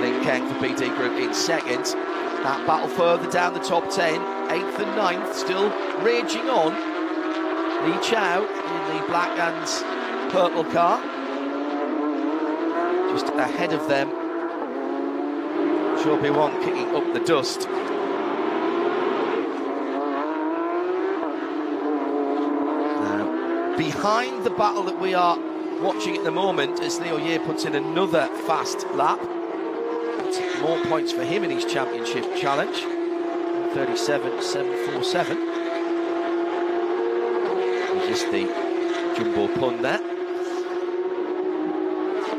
Ling Keng for PT Group in second. That battle further down the top 10, 8th and 9th, still raging on. Li Chao in the black and purple car. Just ahead of them, Zhou Wang kicking up the dust. Now, behind the battle that we are watching at the moment, as Liu Ye puts in another fast lap. It's more points for him in his championship challenge. 37.747. Just the jumbo pun there.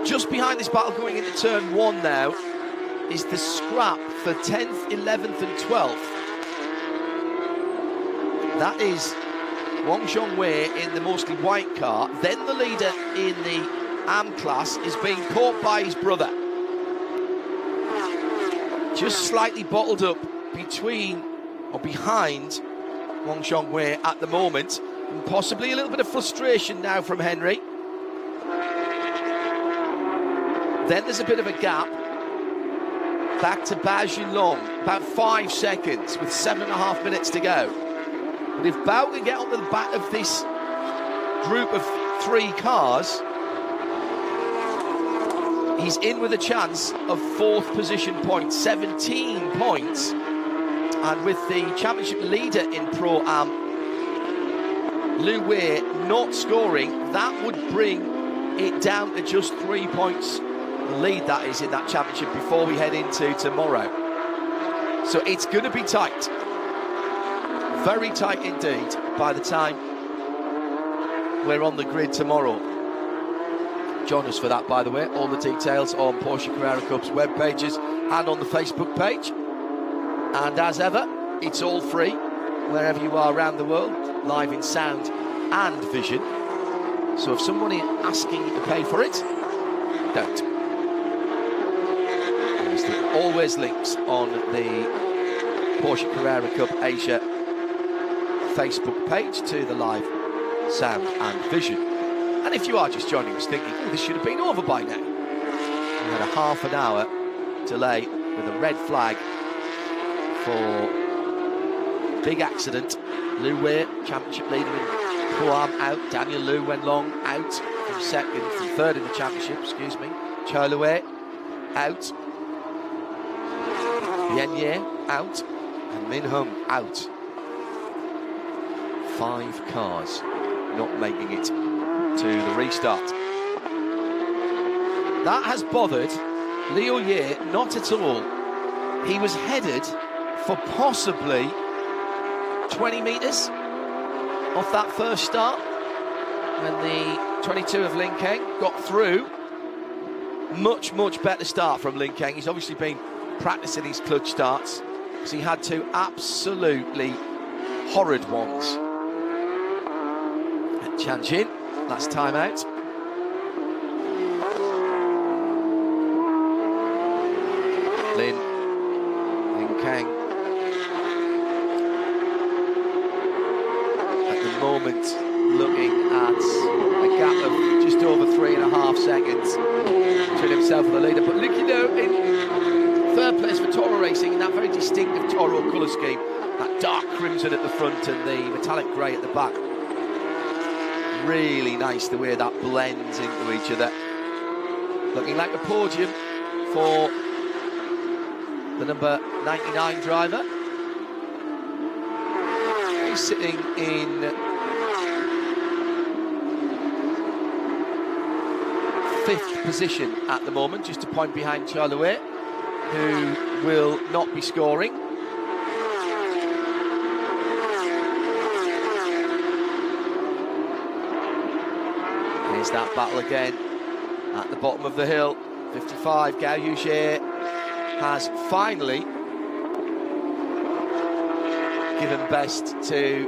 Just behind this battle going into turn 1 now is the scrap for 10th, 11th and 12th. That is Wang Chongwei in the mostly white car. Then the leader in the AM class is being caught by his brother. Just slightly bottled up between or behind Wang Chongwei at the moment. And possibly a little bit of frustration now from Henry. Then there's a bit of a gap. Back to Bajin Long, about 5 seconds with 7.5 minutes to go. But if Bao can get onto the back of this group of 3 cars, he's in with a chance of 4th position points, 17 points. And with the championship leader in Pro-Am, Lu Wei, not scoring, that would bring it down to just 3 points. The lead, that is, in that championship before we head into tomorrow. So it's going to be tight. Very tight indeed by the time we're on the grid tomorrow. Join us for that, by the way. All the details on Porsche Carrera Cup's web pages and on the Facebook page. And as ever, it's all free wherever you are around the world, live in sound and vision. So if somebody asking you to pay for it, don't. There's always links on the Porsche Carrera Cup Asia Facebook page to the live sound and vision. And if you are just joining us thinking, oh, this should have been over by now, we had a half an hour delay with a red flag for big accident. Liu Wei, championship leader in Puam, out. Daniel Liu went long, out from third in the championship, excuse me. Chai Lue out. Yan Ye out. And Min Hung out. 5 cars not making it to the restart. That has bothered Liu Ye not at all. He was headed for possibly 20 metres off that first start when the 22 of Lin Keng got through. Much better start from Lin Keng. He's obviously been practicing his clutch starts because he had 2 absolutely horrid ones at Tianjin. That's time out. Lin Keng at the moment looking at a gap of just over 3.5 seconds between himself and the leader. But look, in third place for Toro Racing in that very distinctive Toro colour scheme, that dark crimson at the front and the metallic grey at the back. Really nice the way that blends into each other. Looking like a podium for the number 99 driver. He's sitting in 5th position at the moment, just a point behind Chai Lue, who will not be scoring. Here's that battle again at the bottom of the hill. 55, Gao Yuzhe has finally given best to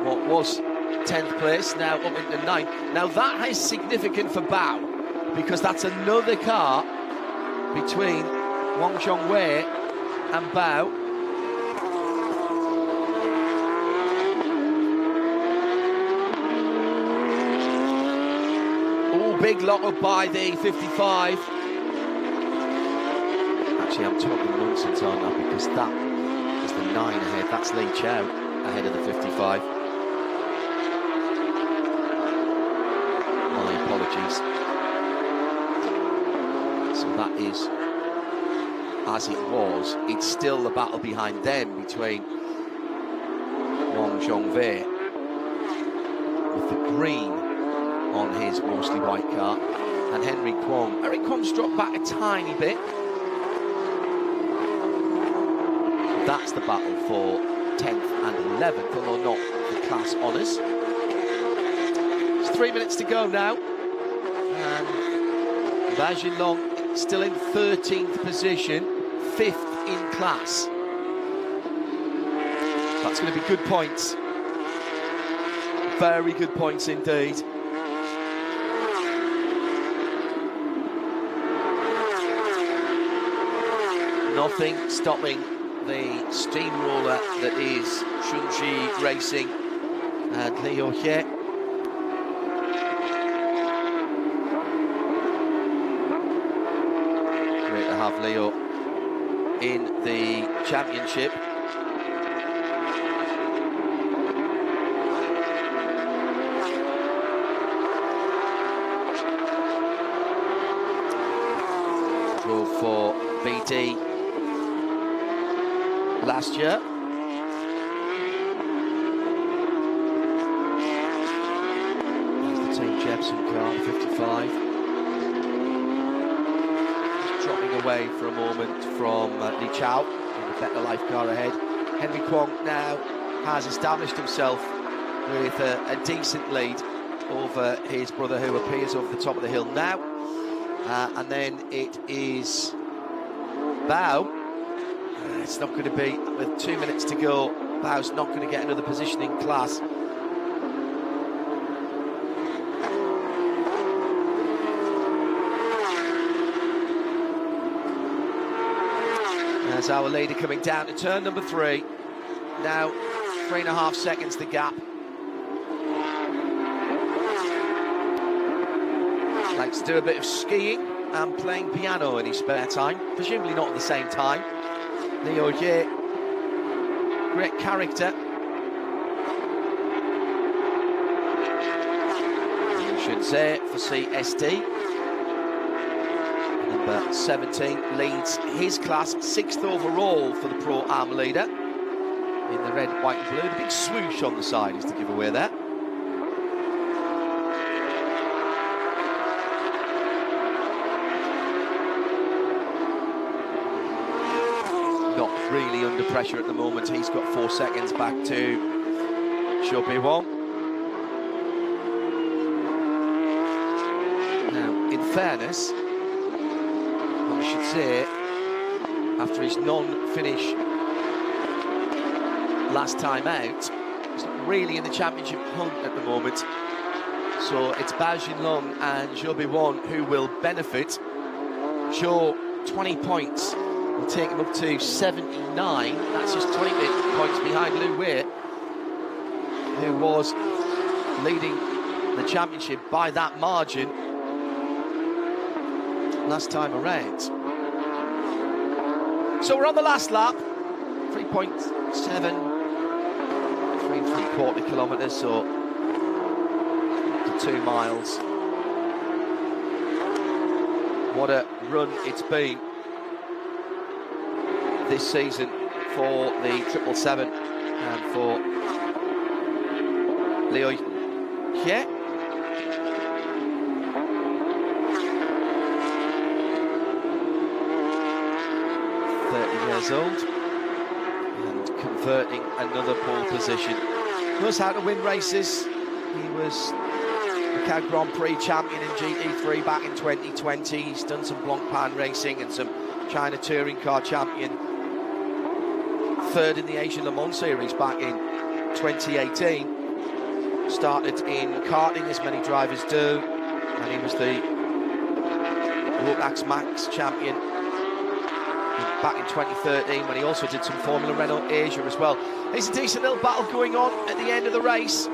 what was 10th place, now up into 9th. Now that is significant for Bao, because that's another car between Wang Zhongwei and Bao. Oh, big lock up by the 55. Actually, I'm talking nonsense, aren't I? Because that is the 9 ahead. That's Li Chao ahead of the 55. My apologies. So that is, as it was, it's still the battle behind them between Wang Zhongwei with the green on his mostly white car and Henry Kwong. Henry Kwong's dropped back a tiny bit. That's the battle for 10th and 11th, although not the class honours. It's 3 minutes to go now, and Ba Jinlong still in 13th position, 5th in class. That's going to be good points. Very good points indeed. Nothing stopping the steamroller that is Zhuzhou Racing and Liu He. Great to have Leo in the championship. Drove for BD last year. There's the Team Jepson car, 55. Just dropping away for a moment from Li Chao in the better life car ahead. Henry Kwong now has established himself with a decent lead over his brother, who appears over the top of the hill now. And then it is Bao. It's not going to be, with 2 minutes to go, Bao's not going to get another position in class. As our leader coming down to turn number 3. Now 3.5 seconds the gap. Likes to do a bit of skiing and playing piano in his spare time, presumably not at the same time. Leo Ye, great character. You should say for CSD. Number 17 leads his class, 6th overall for the Pro Am leader. In the red, white and blue. The big swoosh on the side is the giveaway there. Not really under pressure at the moment. He's got 4 seconds back to Zhuzhou. Now, in fairness, I should say, after his non-finish last time out, he's not really in the championship hunt at the moment. So it's Bao Jinlong and Zhou who will benefit. Zhou, 20 points will take him up to 79. That's just 20 points behind Liu Wei, who was leading the championship by that margin last time around. So we're on the last lap, 3.7, 3 3/4 kilometres, so up to 2 miles. What a run it's been this season for the 777 and for Leo Ye. Years old and converting another pole position. Knows how to win races. He was Macau Grand Prix champion in GT3 back in 2020. He's done some Blancpain racing and some China Touring Car champion. 3rd in the Asian Le Mans series back in 2018. Started in karting, as many drivers do, and he was the Rotax Max champion back in 2013, when he also did some Formula Renault Asia as well. There's a decent little battle going on at the end of the race.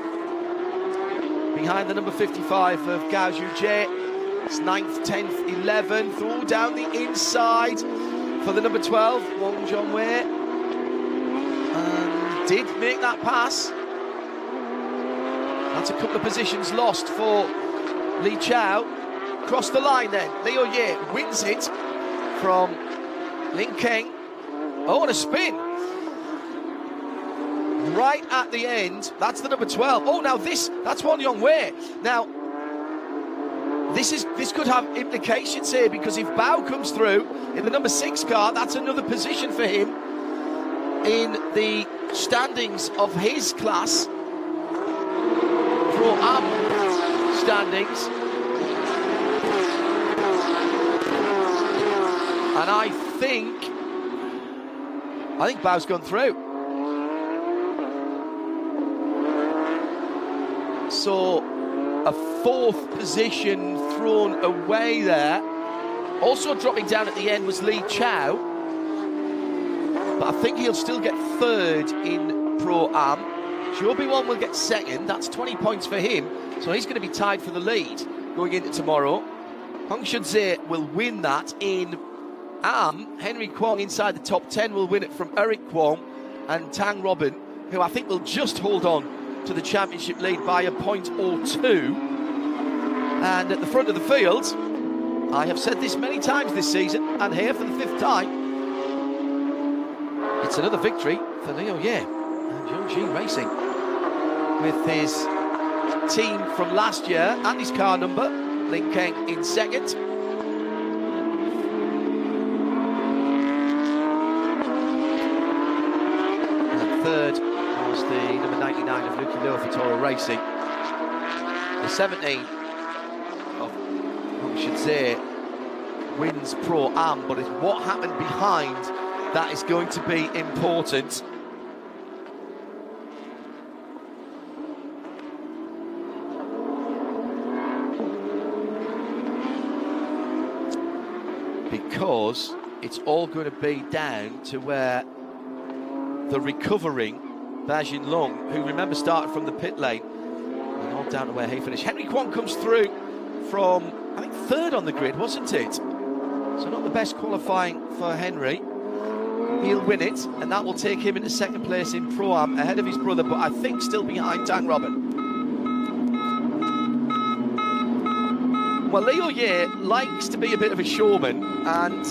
Behind the number 55 of Gao Zhuzhou. It's 9th, 10th, 11th, all down the inside for the number 12, Wang Zhongwei. And did make that pass. That's a couple of positions lost for Li Chao. Crossed the line then. Liu Ye wins it from Lin Keng. Oh, and a spin. Right at the end. That's the number 12. Oh, now that's Wang Yongwei. Now, this could have implications here, because if Bao comes through in the number 6 car, that's another position for him in the standings of his class. Pro Am standings. And I think Bao's gone through. So a 4th position thrown away there. Also dropping down at the end was Li Chao. But I think he'll still get 3rd in Pro Am. Zhou will get 2nd. That's 20 points for him. So he's going to be tied for the lead going into tomorrow. Hong Shunze will win that in Am. Henry Kwong inside the top 10 will win it from Eric Kwong and Tang Robin, who I think will just hold on to the championship lead by a point or 2. And at the front of the field, I have said this many times this season, and here for the 5th time, it's another victory for Liu Ye and Zhongxi Racing, with his team from last year and his car number, Lin Keng in 2nd. And 3rd was the number 99 of Lucky Lowe for Toro Racing. The 17 of Hong Shunze wins Pro Am, but it's what happened behind that is going to be important. Because it's all going to be down to where the recovering Bajin Long, who remember started from the pit lane, and all down to where he finished. Henry Kwon comes through from, I think, third on the grid, wasn't it? So not the best qualifying for Henry. He'll win it, and that will take him into second place in Pro-Am, ahead of his brother, but I think still behind Tang Robin. Well, Leo Ye likes to be a bit of a showman, and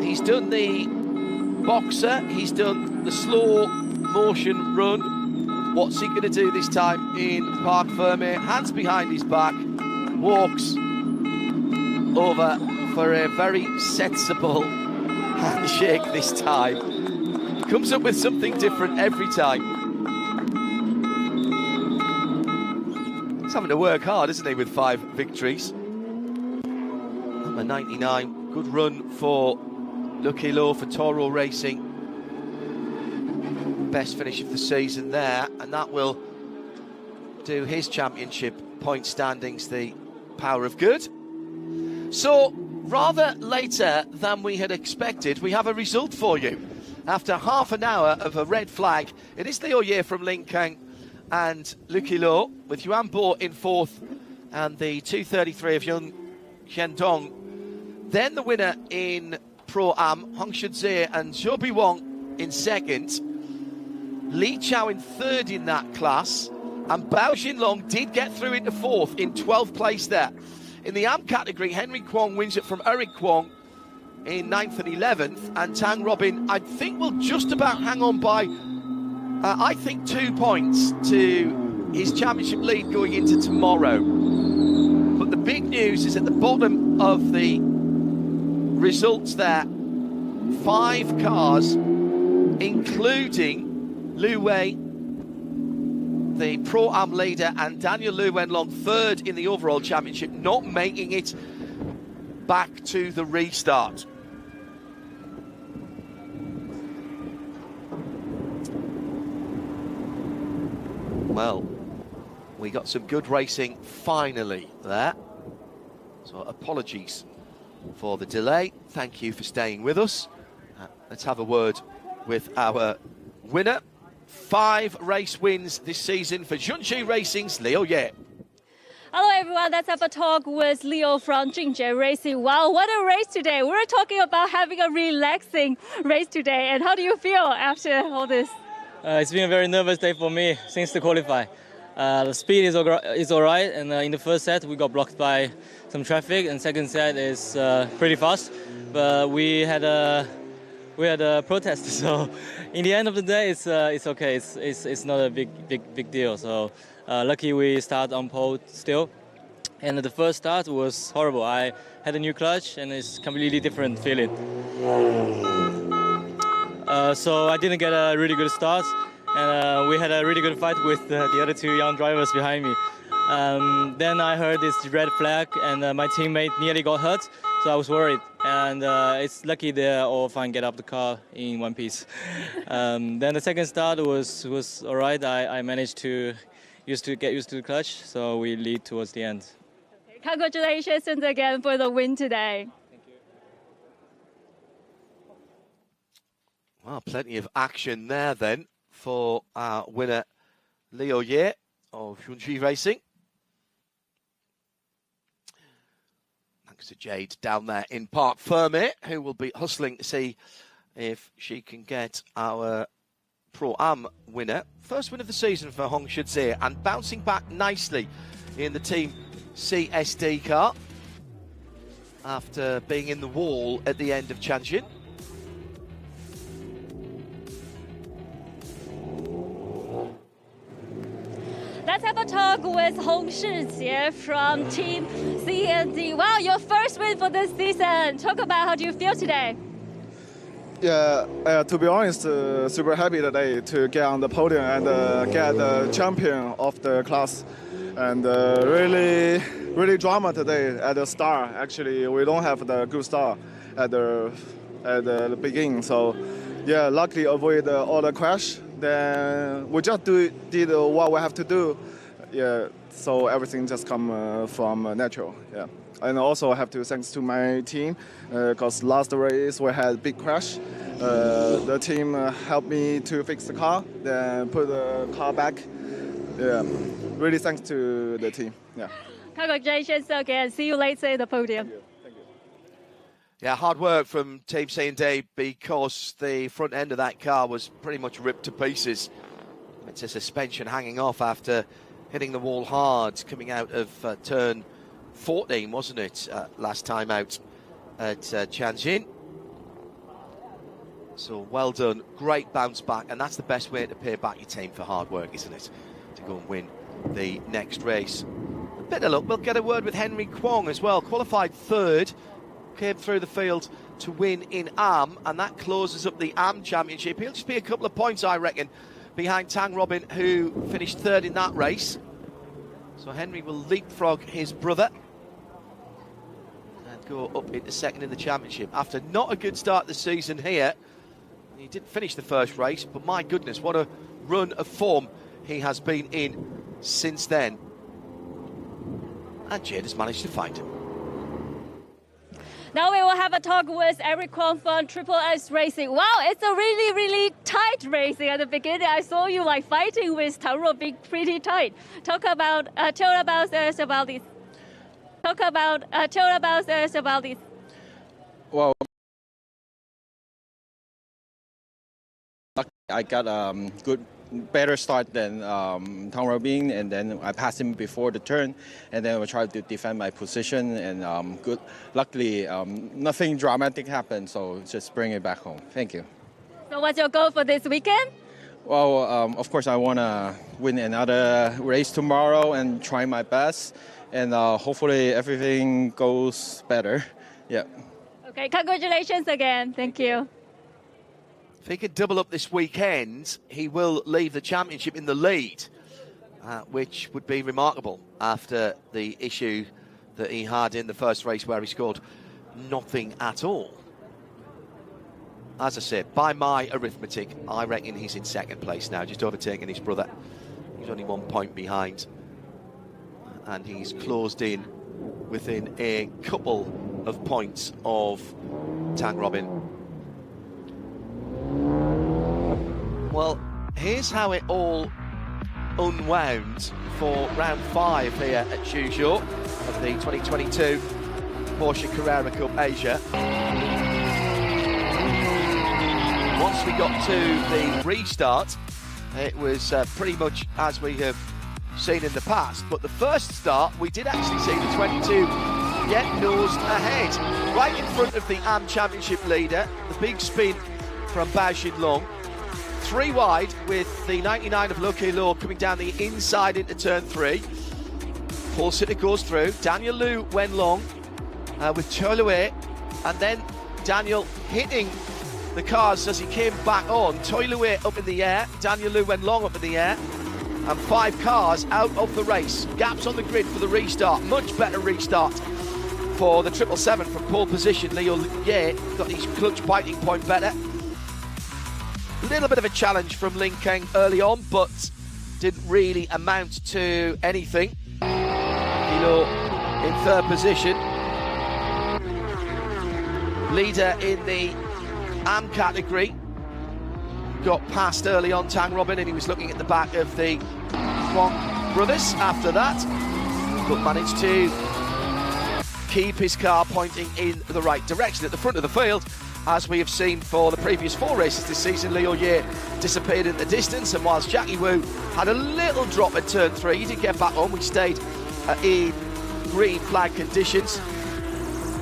he's done the boxer, he's done the slow motion run. What's he going to do this time in Parc Fermé? Hands behind his back, walks over for a very sensible handshake this time. Comes up with something different every time. He's having to work hard, isn't he, with 5 victories. Number 99, good run for Lucky Low for Toro Racing. Best finish of the season there, and that will do his championship point standings the power of good. So, rather later than we had expected, we have a result for you. After half an hour of a red flag, it is Leo Ye from Linkang and Lucky Lo, with Yuan Bo in 4th and the 2:33 of Yun Qiandong. Then the winner in Pro-Am, Hong Shuzhou and Zhou Biwang in 2nd. Li Chao in 3rd in that class, and Bao Xinlong did get through into 4th in 12th place there. In the AM category, Henry Kwong wins it from Eric Kwong in 9th and 11th, and Tang Robin, I think, will just about hang on by, I think, 2 points to his championship lead going into tomorrow. But the big news is at the bottom of the results there, 5 cars, including Lu Wei, the Pro-Am leader, and Daniel Lu Wenlong 3rd in the overall championship, not making it back to the restart. Well, we got some good racing finally there. So apologies for the delay. Thank you for staying with us. Let's have a word with our winner. 5 race wins this season for Zhuzhou Racing's Leo Ye. Hello everyone, let's have a talk with Leo from Zhuzhou Racing. Wow, what a race today. We're talking about having a relaxing race today. And how do you feel after all this? It's been a very nervous day for me since the qualify. The speed is all right, and in the first set we got blocked by some traffic, and second set is pretty fast. But we had a protest, so in the end of the day, it's okay. It's not a big deal. So lucky we start on pole still, and the first start was horrible. I had a new clutch, and it's completely different feeling. So I didn't get a really good start, and we had a really good fight with the other 2 young drivers behind me. Then I heard this red flag, and my teammate nearly got hurt, so I was worried. And it's lucky they all fine get up the car in one piece. Then the second start was all right. I managed to get used to the clutch, so we lead towards the end. Okay. Congratulations again for the win today. Thank you. Well, plenty of action there then for our winner Leo Ye of Zhuzhou Racing. Thanks to Jade down there in Parc Fermé, who will be hustling to see if she can get our Pro-Am winner. First win of the season for Hong Shuzhou, and bouncing back nicely in the Team CSD car after being in the wall at the end of Changchun. Let's have a talk with Hong Shijie from Team CSD. Wow, your first win for this season. Talk about how do you feel today? Yeah, to be honest, super happy today to get on the podium and get the champion of the class. And really drama today at the start. Actually, we don't have the good start at the beginning. So, yeah, luckily avoid all the crash. Then we just did what we have to do. Yeah, so everything just come from natural. Yeah, And also I have to thanks to my team because last race we had big crash. The team helped me to fix the car, then put the car back. Yeah, really thanks to the team. Yeah. Congratulations again. See you later in the podium. Thank you. Yeah, hard work from Team C&D because the front end of that car was pretty much ripped to pieces. It's a suspension hanging off after hitting the wall hard coming out of turn 14, wasn't it, last time out at Tianjin. So well done, great bounce back, and that's the best way to pay back your team for hard work, isn't it? To go and win the next race. A bit of luck, we'll get a word with Henry Kwong as well. Qualified third, came through the field to win in AM, and that closes up the AM Championship. He'll just be a couple of points, I reckon, behind Tang Robin, who finished third in that race. So Henry will leapfrog his brother and go up into second in the championship. After not a good start the season here, he didn't finish the first race, but my goodness, what a run of form he has been in since then. And Jade has managed to find him. Now we will have a talk with Eric Kwong from Triple S Racing. Wow, it's a really, really tight racing. At the beginning, I saw you like fighting with Tang Robin pretty tight. Tell us about this. Tell us about this. Well, I got a better start than Tang Robin, and then I passed him before the turn, and then I tried to defend my position, and luckily nothing dramatic happened, so just bring it back home. Thank you. So what's your goal for this weekend? Well, of course I want to win another race tomorrow and try my best, and hopefully everything goes better. Yeah. Okay, congratulations again. Thank you. If he could double up this weekend, he will leave the championship in the lead, which would be remarkable after the issue that he had in the first race where he scored nothing at all. As I said, by my arithmetic, I reckon he's in second place now, just overtaking his brother. He's only 1 point behind, and he's closed in within a couple of points of Tang Robin. Well, here's how it all unwound for round 5 here at Zhuzhou of the 2022 Porsche Carrera Cup Asia. Once we got to the restart, it was pretty much as we have seen in the past, but the first start we did actually see the 22 get nosed ahead, right in front of the AM Championship leader, the big spin from Bao Xinlong. 3 wide with the 99 of Lucky Law coming down the inside into turn 3. Paul Sitter goes through. Daniel Liu Wenlong with Toilue, and then Daniel hitting the cars as he came back on. Toilue up in the air, Daniel Liu Wenlong up in the air, and 5 cars out of the race. Gaps on the grid for the restart. Much better restart for the 777 from pole position. Leo Ye got his clutch biting point better. A little bit of a challenge from Ling Keng early on, but didn't really amount to anything. Kilo in third position. Leader in the AM category. Got past early on Tang Robin, and he was looking at the back of the Kwong brothers after that, but managed to keep his car pointing in the right direction. At the front of the field, as we have seen for the previous 4 races this season, Liu Ye disappeared in the distance, and whilst Jackie Wu had a little drop at turn 3, he did get back on. We stayed in green flag conditions.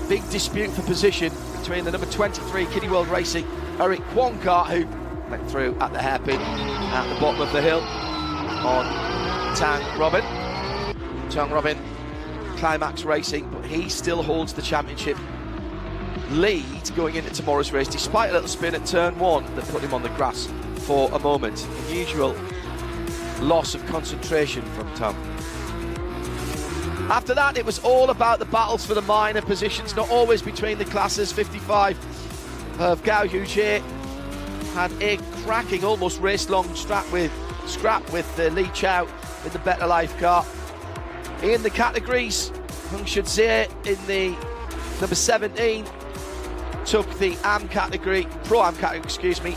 Big dispute for position between the number 23 Kiddie World Racing Eric Kwong car, who went through at the hairpin at the bottom of the hill on Tang Robin. Tang Robin, Climax Racing, but he still holds the championship lead going into tomorrow's race, despite a little spin at turn 1 that put him on the grass for a moment. Unusual loss of concentration from Tang. After that, it was all about the battles for the minor positions, not always between the classes. 55 of Gao Yujie had a cracking, almost race-long scrap with Li Chao in the Better Life car. In the categories, Hung Shunxie in the number 17 took the AM category, Pro-Am category, excuse me.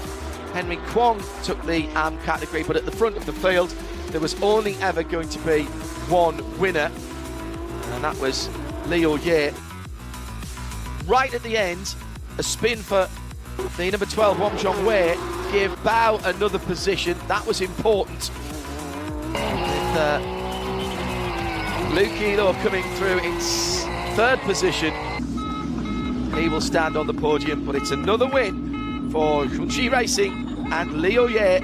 Henry Kwong took the AM category, but at the front of the field, there was only ever going to be one winner, and that was Liu Ye. Right at the end, a spin for the number 12, Wang Zhongwei, gave Bao another position. That was important. With Liu Qilo coming through in third position. He will stand on the podium, but it's another win for Zhuzhou Racing and Liu Ye.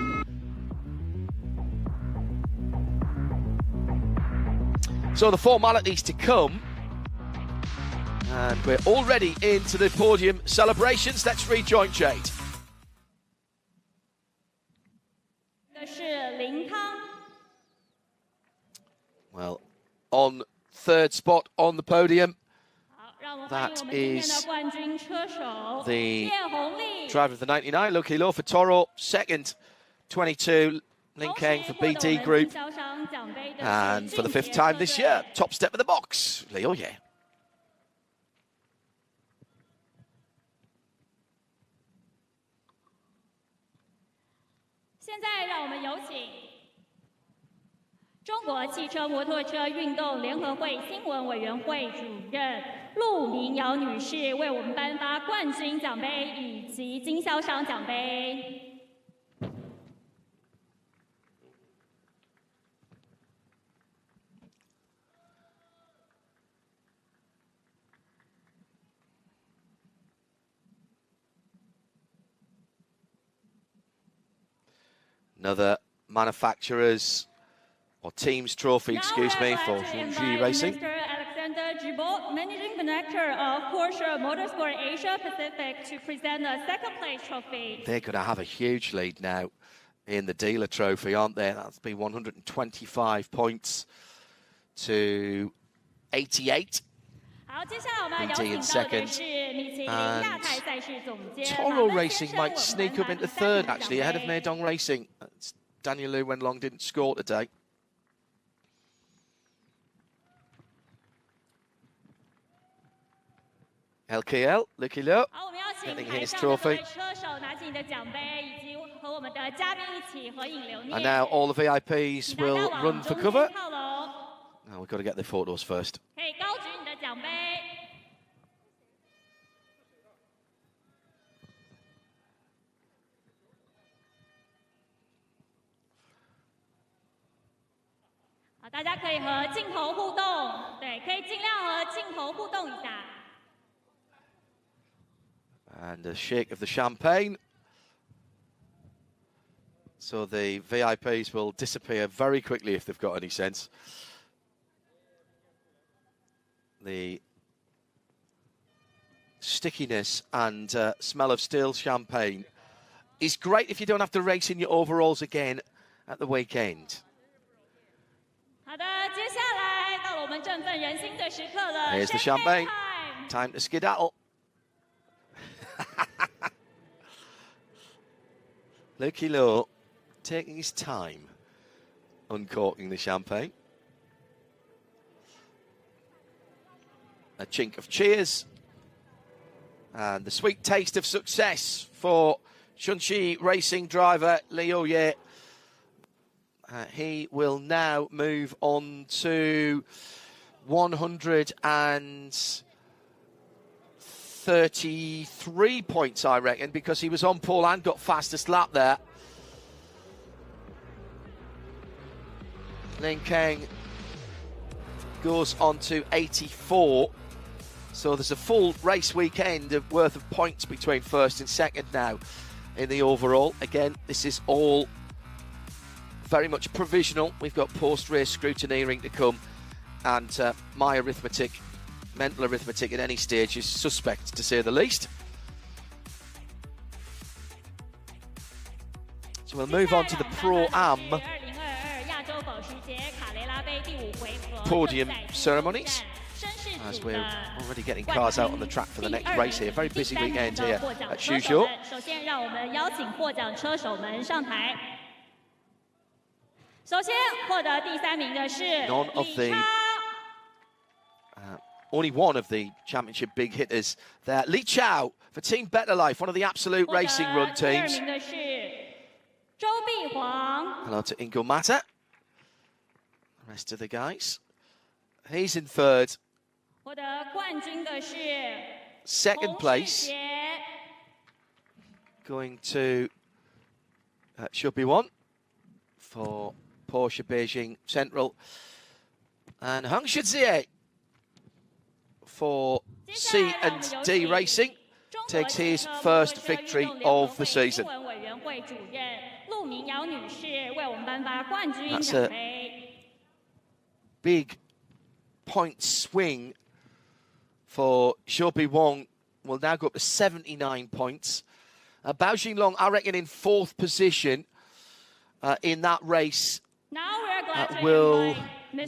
So the formalities to come. And we're already into the podium celebrations. Let's rejoin Jade. Well, on third spot on the podium, that is the driver of the 99, Liu Qilo for Toro. Second, 22, Lin Kang for BD Group. And for the fifth time this year, top step of the box, Liu Ye. Another manufacturers or teams trophy, excuse me, for Zhuzhou Racing. Managing Director of Porsche Motorsport Asia Pacific, to present a second place trophy. They're going to have a huge lead now in the dealer trophy, aren't they? That's been 125 points to 88. BD in second. And Toro Racing might sneak up into third, actually, ahead of Meidong Racing. It's Daniel Liu Wenlong didn't score today. LKL, Liu Qilo, getting his trophy. And now all the VIPs will run for cover. Now we've got to get the photos first. And a shake of the champagne. So the VIPs will disappear very quickly if they've got any sense. The stickiness and smell of still champagne is great if you don't have to race in your overalls again at the weekend. Here's the champagne. Time to skedaddle. Liu Qilo taking his time uncorking the champagne. A chink of cheers. And the sweet taste of success for Zhuzhou Racing driver Liu Ye. He will now move on to 133 points, I reckon, because he was on pole and got fastest lap there. Lin Kang goes on to 84. So there's a full race weekend of worth of points between first and second now in the overall. Again, this is all very much provisional. We've got post-race scrutineering to come, and my arithmetic, mental arithmetic at any stage is suspect, to say the least. So we'll move on to the Pro-Am podium ceremonies, as we're already getting cars out on the track for the next race here. Very busy weekend here at Zhuzhou. None of the only one of the championship big hitters there. Li Chao for Team Better Life, one of the absolute racing run teams. Hello to Ingo Mata. The rest of the guys. He's in third. Second place going to should be one for Porsche Beijing Central. And Heng Shizie for C and D Racing takes his first victory of the season. That's a big point swing for Xiaobi Wang. Will now go up to 79 points. Bao Xinlong, I reckon, in fourth position in that race will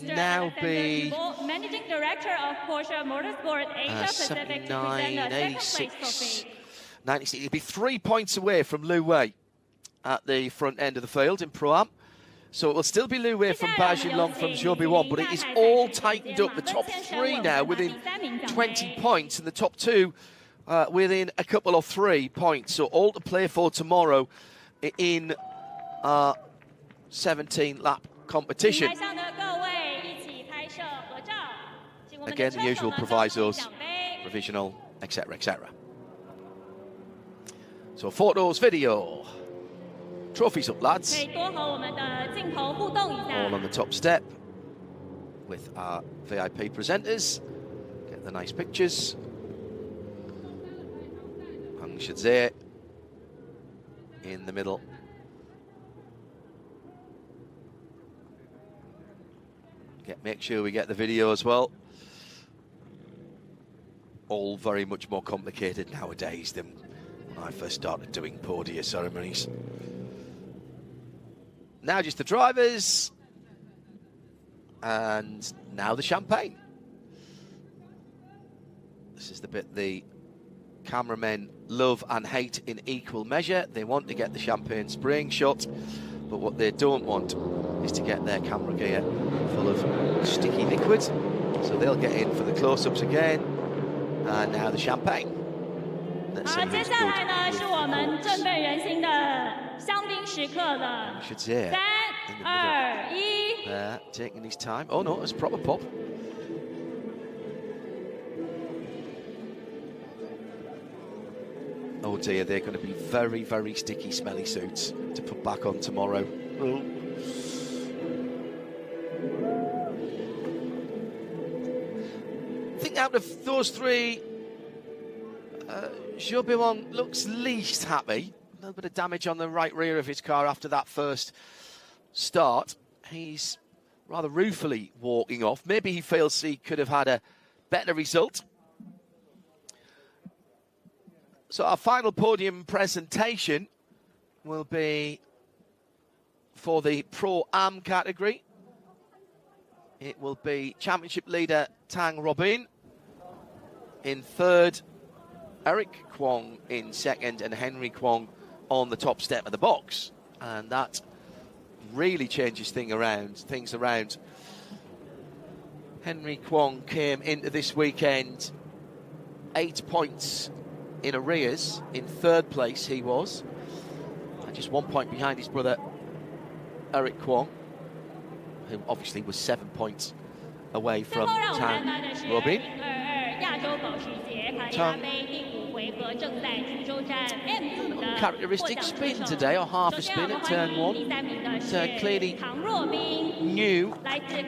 now be Managing Director of Porsche Motorsport Asia 79, 86, 96. He'd be 3 points away from Lu Wei at the front end of the field in Pro-Am. So it will still be Lu Wei from Bao Xinlong from Xiaobi Wang, but it is all tightened up. The top three now within 20 points, and the top two within a couple of 3 points. So all to play for tomorrow in 17-lap competition. Again, the usual provisos, provisional, etc., etc. So photos, video, trophies up, lads. All on the top step with our VIP presenters. Get the nice pictures. Heng Shizie in the middle. Make sure we get the video as well. All very much more complicated nowadays than when I first started doing podium ceremonies. Now just the drivers, and now the champagne. This is the bit the cameramen love and hate in equal measure. They want to get the champagne spraying shot, but what they don't want is to get their camera gear full of sticky liquid. So they'll get in for the close-ups again. And now the champagne. Let's see who's good with Shizie in the middle. There, taking his time. Oh no, it's proper pop. Oh dear, they're going to be very, very sticky, smelly suits to put back on tomorrow. Oh. I think out of those three, Xiaobi Wang looks least happy. A little bit of damage on the right rear of his car after that first start. He's rather ruefully walking off. Maybe he feels he could have had a better result. So our final podium presentation will be for the Pro-Am category. It will be championship leader Tang Robin in third, Eric Kwong in second, and Henry Kwong on the top step of the box. And that really changes things around. Henry Kwong came into this weekend 8 points in arrears. In third place he was, and just 1 point behind his brother Eric Kwong, who obviously was 7 points away from Tang Robin. Tang, characteristic spin today, or half a spin at turn one. Clearly knew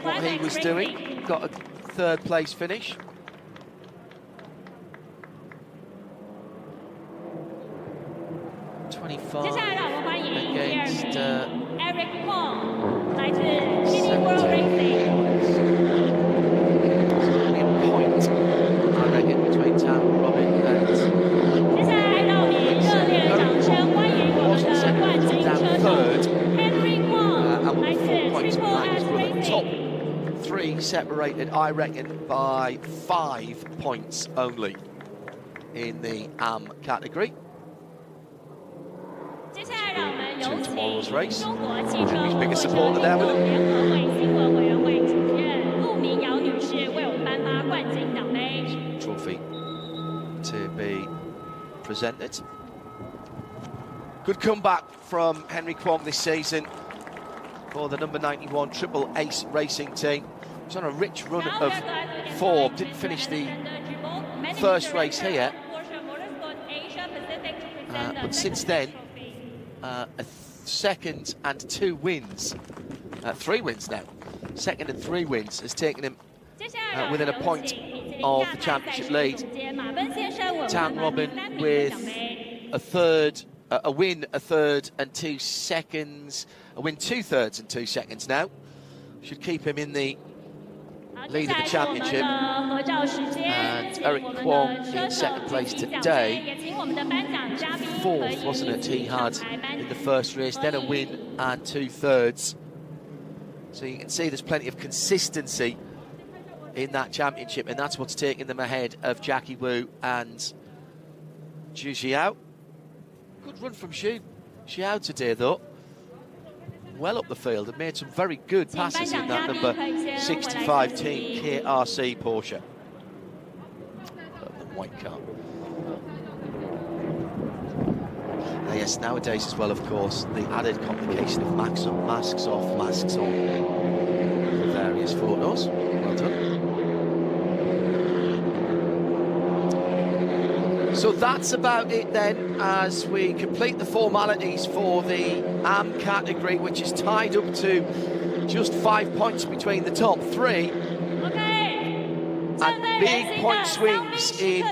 what he was doing, got a third place finish. Against Eric Kwong, 来自 City World Racing. Point, I reckon, between Tang Robin and 接下来让我们热烈的掌声欢迎我们的冠军车手 Henry Kwong， 来自 Triple S Racing. Top three separated, I reckon, by 5 points only in the AM category. 接下来让我们有 To 请 tomorrow's race. 中国汽车 Who's 火 biggest 车 supporter 联 there 合 with him? 会新闻委员会主任陆明瑶女士为我们颁发冠军奖杯。trophy to be presented. Good comeback from Henry Kwong this season for the number 91 Triple Ace Racing team. He's on a rich run of form, didn't finish the first race here, but since then, a second and 2 wins, 3 wins now, second and 3 wins has taken him within a point of the championship lead. Town Robin with a win, a third and 2 seconds, a win 2/3 and 2 seconds now. Should keep him in the lead of the championship. And Eric Kwong in second place today. 4th, wasn't it, he had in the first race, then a win and 2/3. So you can see there's plenty of consistency in that championship, and that's what's taking them ahead of Jackie Wu and Zhuzhou. Good run from Xiao today, though. Well up the field and made some very good passes in that number 65 team KRC Porsche. The white car. Yes, nowadays as well, of course, the added complication of masks off, masks on for various photos. Well done. So that's about it then, as we complete the formalities for the AM category, which is tied up to just 5 points between the top 3. And big point swings in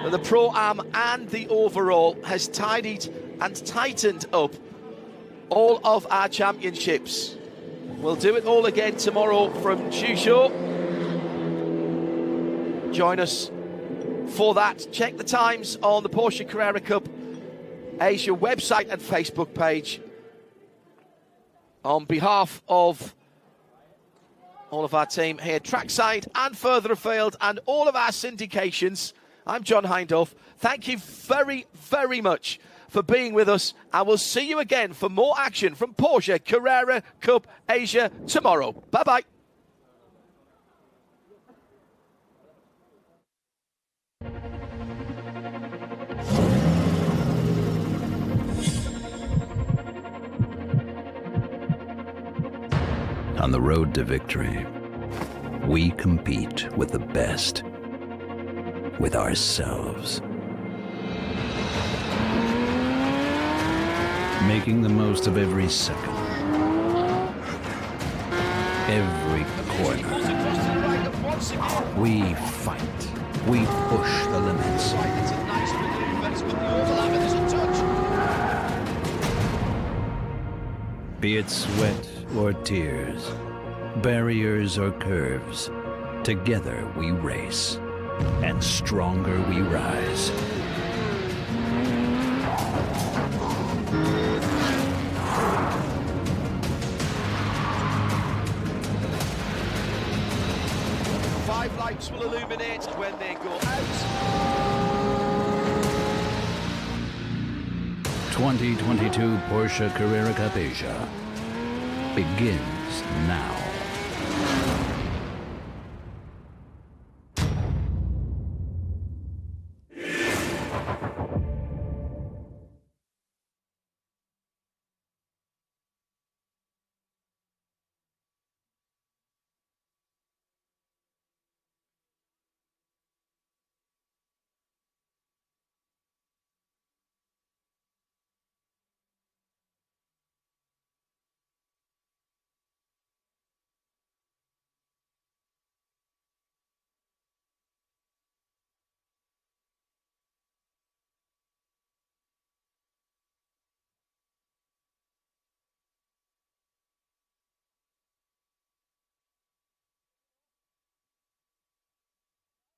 the Pro-Am and the overall has tidied and tightened up all of our championships. We'll do it all again tomorrow from Zhuzhou. Join us for that. Check the times on the Porsche Carrera Cup Asia website and Facebook page. On behalf of all of our team here trackside and further afield and all of our syndications, I'm John Hindhaugh. Thank you very, very much for being with us, and we'll see you again for more action from Porsche Carrera Cup Asia tomorrow. Bye-bye. On the road to victory, we compete with the best, with ourselves. Making the most of every second, every corner. We fight, we push the limits. Be it sweat or tears, barriers or curves, together we race, and stronger we rise. Five lights will illuminate when they go out. 2022 Porsche Carrera Cup Asia begins now.